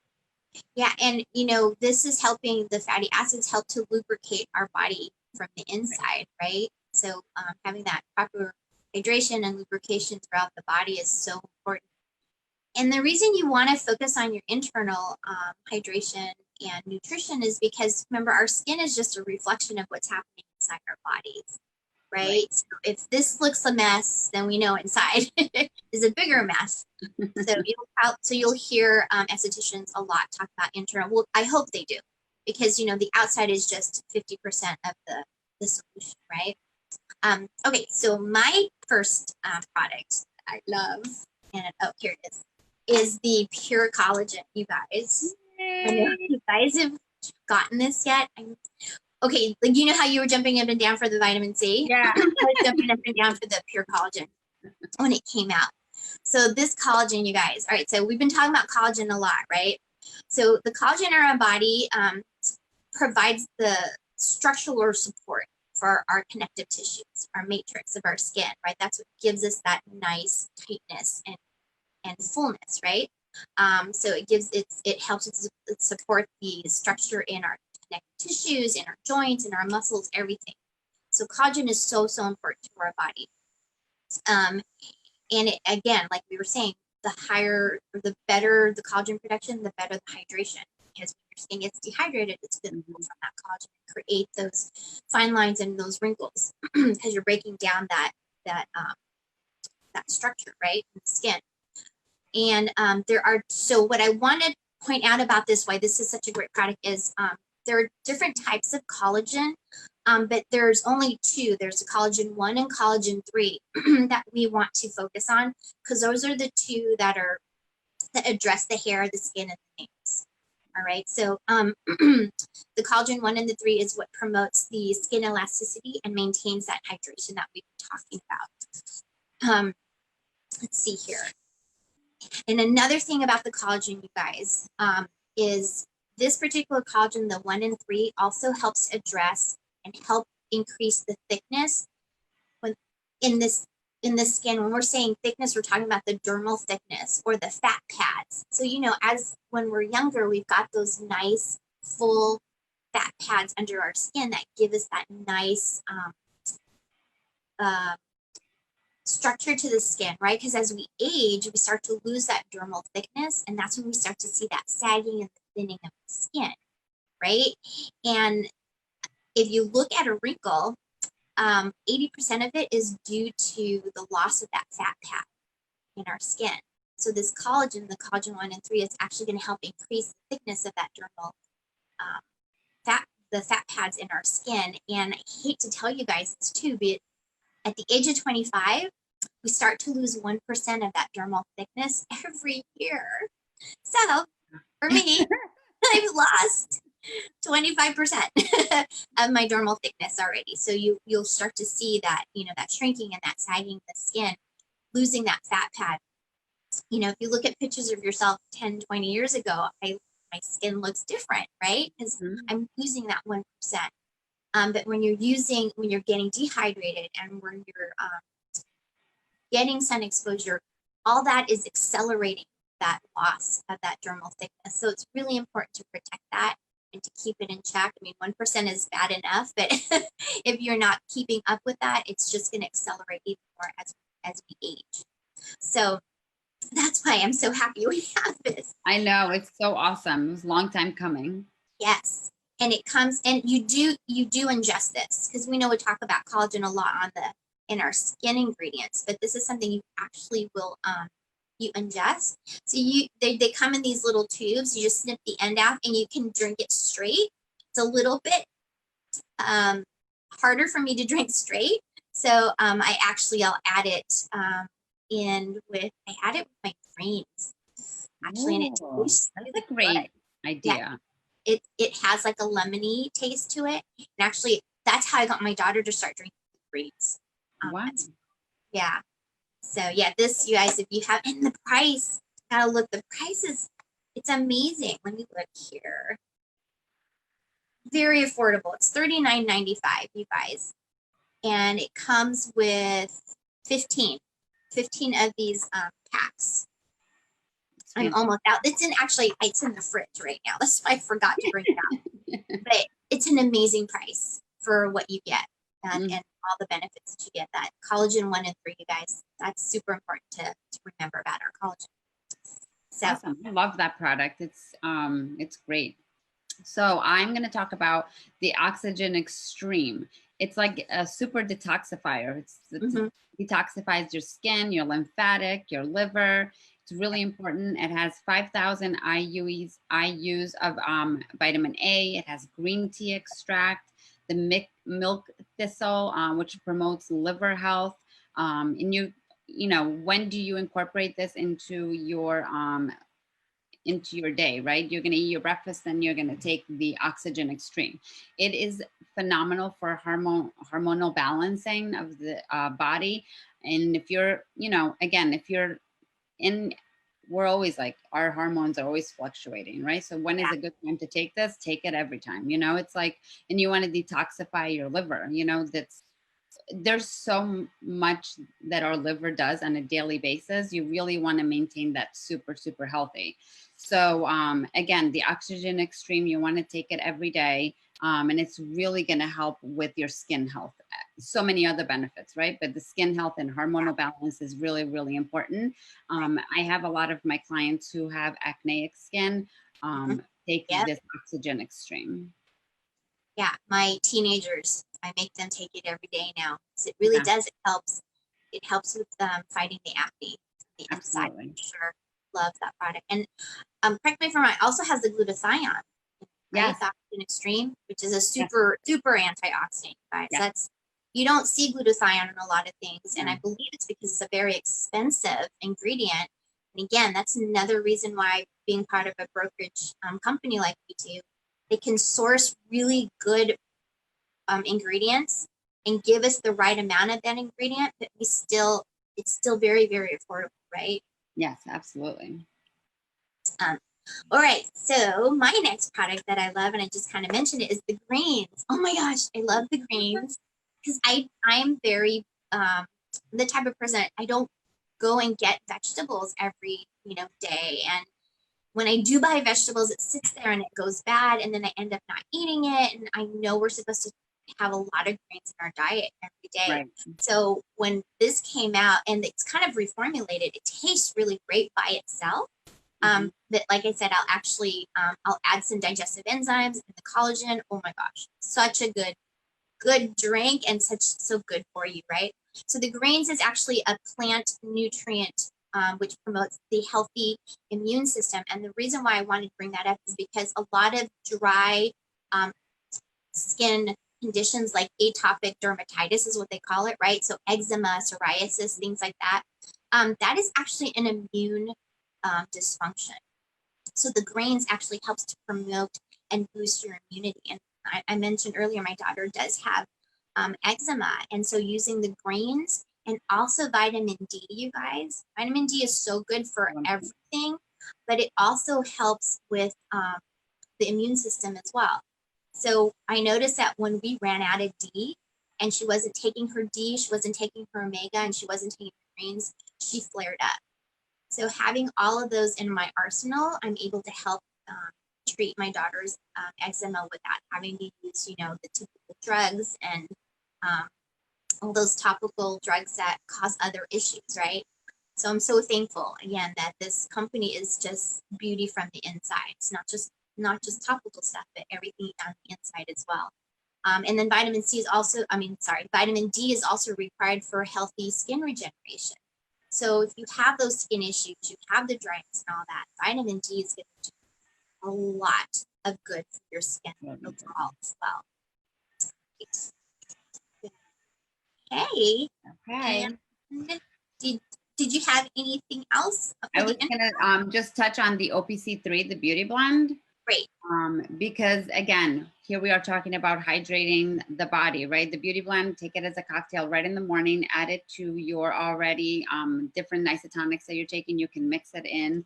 Yeah. And, you know, this is helping the fatty acids help to lubricate our body from the inside, right? So having that proper hydration and lubrication throughout the body is so important. And the reason you want to focus on your internal hydration and nutrition is because, remember, our skin is just a reflection of what's happening inside our bodies, right? So if this looks a mess, then we know inside is a bigger mess. So you'll hear estheticians a lot talk about internal. Well, I hope they do, because, you know, the outside is just 50% of the solution, right? Okay, so my first product I love, and oh, here it is. is the pure collagen, you guys. I know you guys have gotten this yet. Okay, like you know how you were jumping up and down for the vitamin C? Yeah. I was jumping up and down for the pure collagen when it came out. So this collagen, you guys, all right, so we've been talking about collagen a lot, right? So the collagen in our body provides the structural support for our connective tissues, our matrix of our skin, right? That's what gives us that nice tightness and fullness, right? So it helps us support the structure in our connective tissues, in our joints, in our muscles, everything. So collagen is so important to our body. And it, again, like we were saying, the higher or the better the collagen production, the better the hydration. Because when your skin gets dehydrated, it's going to pull from that collagen and create those fine lines and those wrinkles because you're breaking down that structure, right, in the skin. And so what I want to point out about this, why this is such a great product, is there are different types of collagen, but there's only two. There's collagen 1 and collagen 3 that we want to focus on, because those are the two that address the hair, the skin, and the nails. All right, so the collagen 1 and the 3 is what promotes the skin elasticity and maintains that hydration that we've been talking about. Let's see here. And another thing about the collagen, you guys, is this particular collagen, the 1 and 3, also helps address and help increase the thickness in this skin. When we're saying thickness, we're talking about the dermal thickness or the fat pads. So, you know, as when we're younger, we've got those nice full fat pads under our skin that give us that nice structure to the skin, right? Because as we age, we start to lose that dermal thickness, and that's when we start to see that sagging and the thinning of the skin, right? And if you look at a wrinkle, 80% of it is due to the loss of that fat pad in our skin. So this collagen, the collagen 1 and 3, is actually going to help increase the thickness of that dermal the fat pads in our skin. And I hate to tell you guys this too, but at the age of 25, we start to lose 1% of that dermal thickness every year. So for me, I've lost 25% of my dermal thickness already. So you'll start to see that, you know, that shrinking and that sagging of the skin, losing that fat pad. You know, if you look at pictures of yourself 10, 20 years ago, my skin looks different, right? Because I'm losing that 1%. But when you're getting dehydrated and when you're getting sun exposure, all that is accelerating that loss of that dermal thickness. So it's really important to protect that and to keep it in check. I mean, 1% is bad enough, but if you're not keeping up with that, it's just going to accelerate even more as we age. So that's why I'm so happy we have this. I know, it's so awesome. It was a long time coming. Yes. And it comes, and you do ingest this, because we know we talk about collagen a lot in our skin ingredients, but this is something you actually will you ingest. So they come in these little tubes. You just snip the end out and you can drink it straight. It's a little bit harder for me to drink straight. So I'll add it I add it with my greens. Actually, and it tastes really that's a great idea. Yeah. It has like a lemony taste to it. And actually, that's how I got my daughter to start drinking greens. Wow. Yeah. So yeah, this, you guys, if you have, and the price, gotta look, the price it's amazing. Let me look here. Very affordable. It's $39.95, you guys. And it comes with 15 of these packs. I'm almost out. It's in the fridge right now. That's why I forgot to bring it out. But it's an amazing price for what you get and all the benefits that you get. That collagen 1 and 3, you guys, that's super important to remember about our collagen. So awesome. I love that product. It's great. So I'm going to talk about the Oxygen Extreme. It's like a super detoxifier. It detoxifies your skin, your lymphatic, your liver. It's really important. It has 5,000 IUs of vitamin A. It has green tea extract, the milk thistle, which promotes liver health. And when do you incorporate this into your day, right? You're going to eat your breakfast, then you're going to take the Oxygen Extreme. It is phenomenal for hormonal balancing of the body. And if you're, again, if you're in, we're always like, our hormones are always fluctuating, right? So when is a good time to take this? Take it every time, it's like, and you want to detoxify your liver, there's so much that our liver does on a daily basis. You really want to maintain that super, super healthy. So again, the Oxygen Extreme, you want to take it every day. And it's really going to help with your skin health. So many other benefits, right? But the skin health and hormonal balance is really, really important. I have a lot of my clients who have acneic skin take this Oxygen Extreme. Yeah, my teenagers, I make them take it every day now. It really does. It helps with fighting the acne, the inside. For sure, love that product. And correct me if I'm wrong, it also has the glutathione, right? Yes. The Oxygen Extreme, which is a super antioxidant, guys. That's, you don't see glutathione in a lot of things, and I believe it's because it's a very expensive ingredient. And again, that's another reason why being part of a brokerage company like we do, they can source really good ingredients and give us the right amount of that ingredient, but it's still very, very affordable, right? Yes, absolutely. All right, so my next product that I love, and I just kind of mentioned it, is the greens. Oh my gosh, I love the greens because I'm very the type of person, I don't go and get vegetables every day, and when I do buy vegetables, it sits there and it goes bad, and then I end up not eating it. And I know we're supposed to have a lot of grains in our diet every day. Right. So when this came out, and it's kind of reformulated, it tastes really great by itself. But like I said, I'll add some digestive enzymes and the collagen. Oh my gosh, such a good drink, and so good for you, right? So the greens is actually a plant nutrient which promotes the healthy immune system. And the reason why I wanted to bring that up is because a lot of dry skin conditions like atopic dermatitis is what they call it, right? So eczema, psoriasis, things like that. That is actually an immune dysfunction. So the greens actually helps to promote and boost your immunity. And I mentioned earlier, my daughter does have eczema. And so using the greens and also vitamin D, you guys, vitamin D is so good for everything, but it also helps with the immune system as well. So I noticed that when we ran out of D and she wasn't taking her D, she wasn't taking her omega, and she wasn't taking her greens, she flared up. So having all of those in my arsenal, I'm able to help treat my daughter's eczema without having to use, the typical drugs and all those topical drugs that cause other issues, right? So I'm so thankful again that this company is just beauty from the inside. It's not just topical stuff, but everything on the inside as well. And then vitamin D is also required for healthy skin regeneration. So if you have those skin issues, you have the dryness and all that, vitamin D is going to do a lot of good for your skin overall as well. Okay. And did you have anything else? I was gonna just touch on the OPC3, the beauty blend. Great. Because again, here we are talking about hydrating the body, right? The beauty blend, take it as a cocktail right in the morning, add it to your already different isotonics that you're taking. You can mix it in.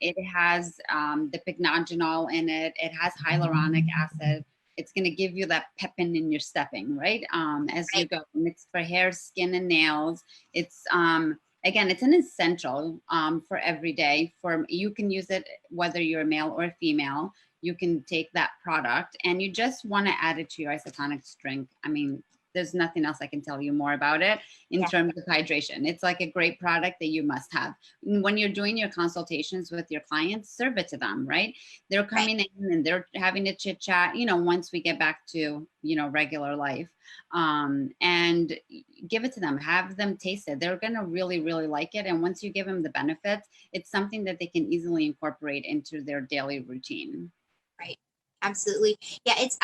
It has the pycnogenol in it. It has hyaluronic acid. It's going to give you that peppin in your stepping, right? As you go. It's for hair, skin, and nails. It's again, it's an essential for every day. You can use it whether you're a male or a female. You can take that product, and you just want to add it to your isotonics drink. I mean, there's nothing else I can tell you more about it in terms of hydration. It's like a great product that you must have. When you're doing your consultations with your clients, serve it to them, right? They're coming in and they're having a chit chat, once we get back to, regular life, and give it to them, have them taste it. They're going to really, really like it. And once you give them the benefits, it's something that they can easily incorporate into their daily routine. Right. Absolutely. Yeah. It's,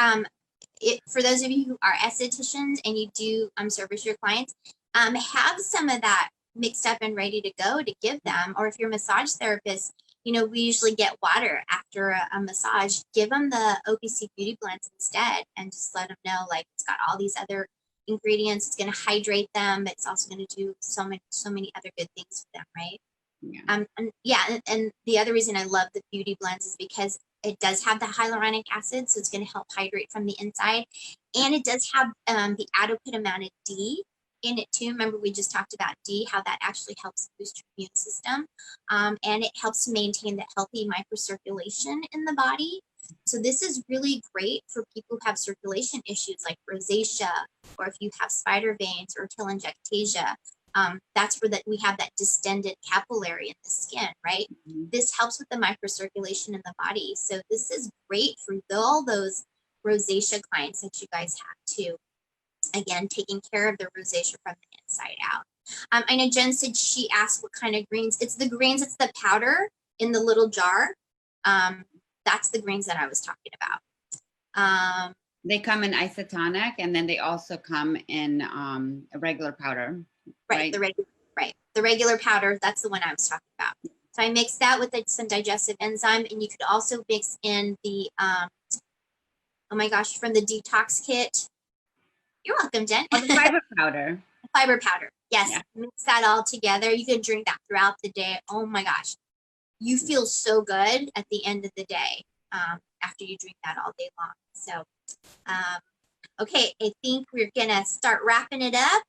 for those of you who are estheticians and you do service your clients, have some of that mixed up and ready to go to give them. Or if you're a massage therapist, you know, we usually get water after a massage. Give them the OPC beauty blends instead, and just let them know like it's got all these other ingredients. It's going to hydrate them. It's also going to do so many other good things for them, right? Yeah. And the other reason I love the beauty blends is because it does have the hyaluronic acid, so it's going to help hydrate from the inside, and it does have the adequate D in it too. Remember, we just talked about D, how that actually helps boost your immune system, and it helps maintain the healthy microcirculation in the body. So this is really great for people who have circulation issues like rosacea, or if you have spider veins or telangiectasia. That's where we have that distended capillary in the skin, right? Mhm. This helps with the microcirculation in the body. So this is great for all those rosacea clients that you guys have too. Again, taking care of the rosacea from the inside out. I know Jen said she asked what kind of greens. It's the greens, it's the powder in the little jar. That's the greens that I was talking about. They come in isotonic, and then they also come in a regular powder. Right, the regular powder, that's the one I was talking about. So I mixed that with some digestive enzyme, and you could also mix in the, oh my gosh, from the detox kit. You're welcome, Jen. Oh, the fiber powder. Fiber powder, yes. Yeah. Mix that all together. You can drink that throughout the day. Oh my gosh, you feel so good at the end of the day after you drink that all day long. So, okay, I think we're gonna start wrapping it up.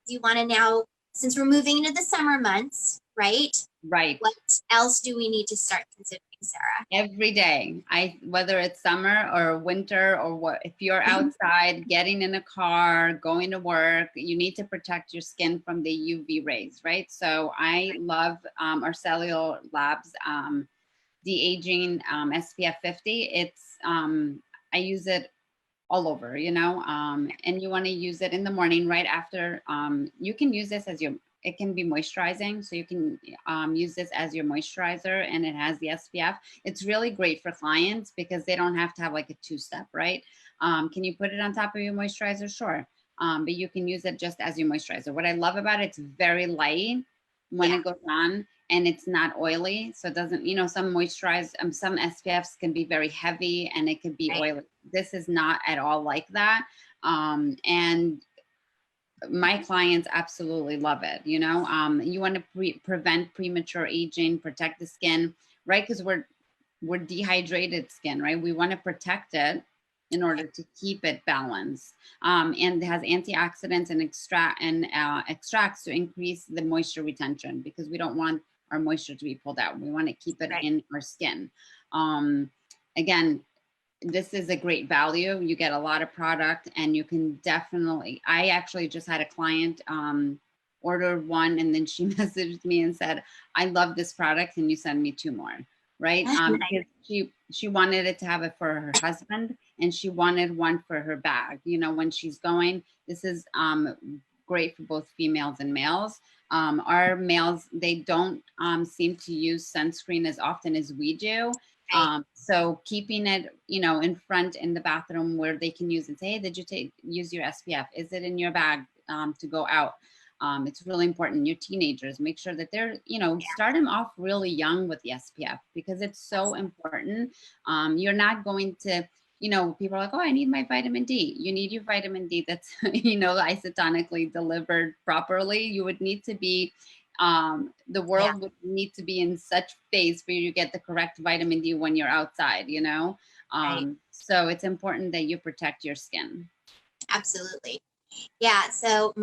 Do you want to now, since we're moving into the summer months, right? Right. What else do we need to start considering, Sarah? Every day, whether it's summer or winter or what, if you're outside, getting in a car, going to work, you need to protect your skin from the UV rays, right? So I love our Cellular Labs de-aging SPF 50. It's I use it all over, you know, and you want to use it in the morning right after. You can use this as it can be moisturizing, so you can use this as your moisturizer, and it has the SPF. It's really great for clients because they don't have to have like a two-step, right? Can you put it on top of your moisturizer? Sure. But you can use it just as your moisturizer. What I love about it, it's very light when it goes on, and it's not oily. So it doesn't, you know, some SPFs can be very heavy and it could be oily. This is not at all like that. And my clients absolutely love it. You know, you want to prevent premature aging, protect the skin, right? Because we're dehydrated skin, right? We want to protect it in order to keep it balanced. And it has antioxidants and extracts to increase the moisture retention, because we don't want our moisture to be pulled out. We want to keep it in our skin. Again, this is a great value. You get a lot of product, and you can definitely, I actually just had a client order one, and then she messaged me and said, I love this product, and you send me 2 more, right? Because she wanted it to have it for her husband, and she wanted one for her bag. You know, when she's going, this is great for both females and males. Our males, they don't seem to use sunscreen as often as we do. So keeping it, you know, in front in the bathroom where they can use it. Say, hey, did you use your SPF? Is it in your bag to go out? It's really important. Your teenagers, make sure that they're, you know, start them off really young with the SPF, because it's so important. You're not going to, you know, people are like, oh, I need my vitamin D. You need your vitamin D that's, you know, isotonically delivered properly. You would need to be, the world would need to be in such phase for you to get the correct vitamin D when you're outside, you know? So it's important that you protect your skin. Absolutely. Yeah, so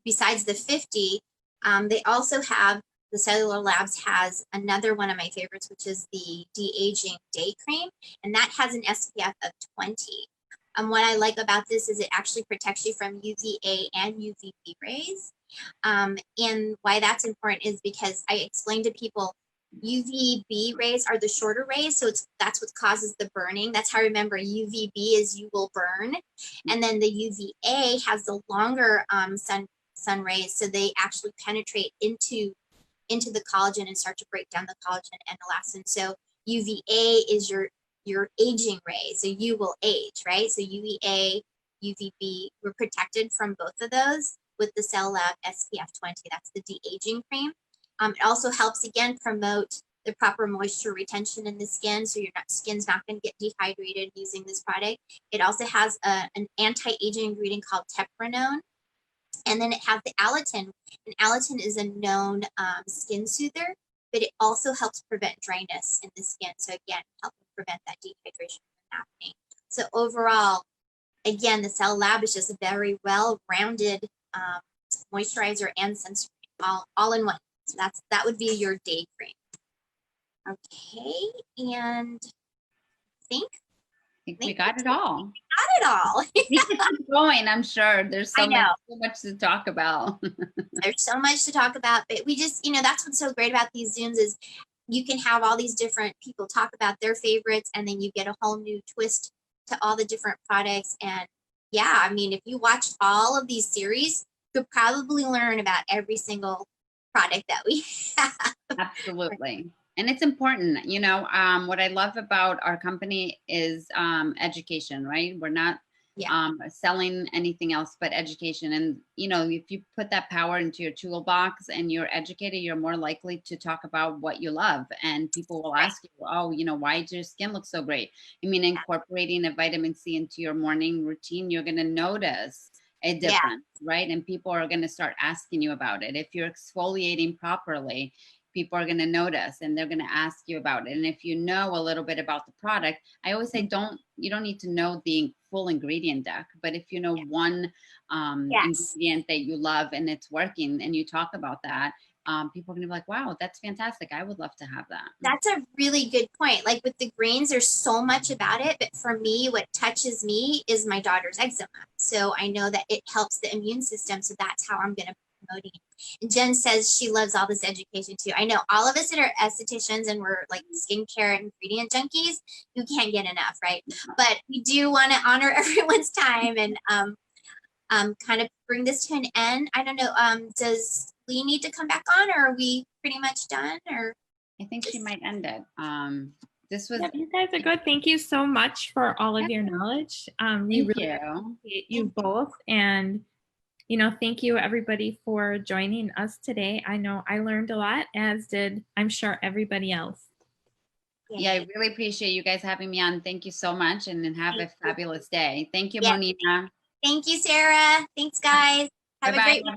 besides the 50, they also have, the Cellular Labs has another one of my favorites, which is the De-Aging Day Cream, and that has an SPF of 20. What I like about this is it actually protects you from UVA and UVB rays. And why that's important is because I explained to people UVB rays are the shorter rays, so that's what causes the burning. That's how I remember UVB is you will burn, and then the UVA has the longer sun rays, so they actually penetrate into the collagen and start to break down the collagen and elastin. So UVA is your aging ray, so you will age, right? So UVA, UVB. We're protected from both of those with the Cell Lab SPF 20. That's the de-aging cream. It also helps, again, promote the proper moisture retention in the skin, so your skin's not going to get dehydrated using this product. It also has an anti-aging ingredient called tepranone, and then it has the alatin. And alatin is a known skin soother, but it also helps prevent dryness in the skin. So again, helping prevent that dehydration from happening. So overall, again, the Cell Lab is just a very well-rounded moisturizer and sunscreen all in one. So that would be your day cream. Okay, and I think we got it all. We got it all. We can keep going, I'm sure. There's so much to talk about. There's so much to talk about, but we just, that's what's so great about these Zooms is you can have all these different people talk about their favorites, and then you get a whole new twist to all the different products. And yeah, I mean, if you watched all of these series, you could probably learn about every single product that we have. Absolutely. And it's important, what I love about our company is education, right? We're not selling anything else but education. And, if you put that power into your toolbox and you're educated, you're more likely to talk about what you love. And people will ask you, oh, why does your skin look so great? I mean, incorporating a vitamin C into your morning routine, you're going to notice a difference, right? And people are going to start asking you about it. If you're exfoliating properly, people are going to notice and they're going to ask you about it. And if you know a little bit about the product, I always say you don't need to know the full ingredient deck, but if you know one ingredient that you love and it's working and you talk about that, people are going to be like, wow, that's fantastic. I would love to have that. That's a really good point. Like with the greens, there's so much about it, but for me, what touches me is my daughter's eczema. So I know that it helps the immune system. So that's how I'm going to be promoting it. And Jen says she loves all this education too. I know all of us that are estheticians and we're like skincare ingredient junkies, you can't get enough, right? But we do want to honor everyone's time and kind of bring this to an end. I don't know. Does Lee need to come back on, or are we pretty much done? Or I think she might end it. This was you guys are good. Thank you so much for all of your knowledge. We really appreciate you both, and thank you everybody for joining us today. I know I learned a lot, as did I'm sure everybody else. Yeah, I really appreciate you guys having me on. Thank you so much, and then have a fabulous day. Thank you, Monina. Thank you, Sarah. Thanks, guys. Have a great weekend.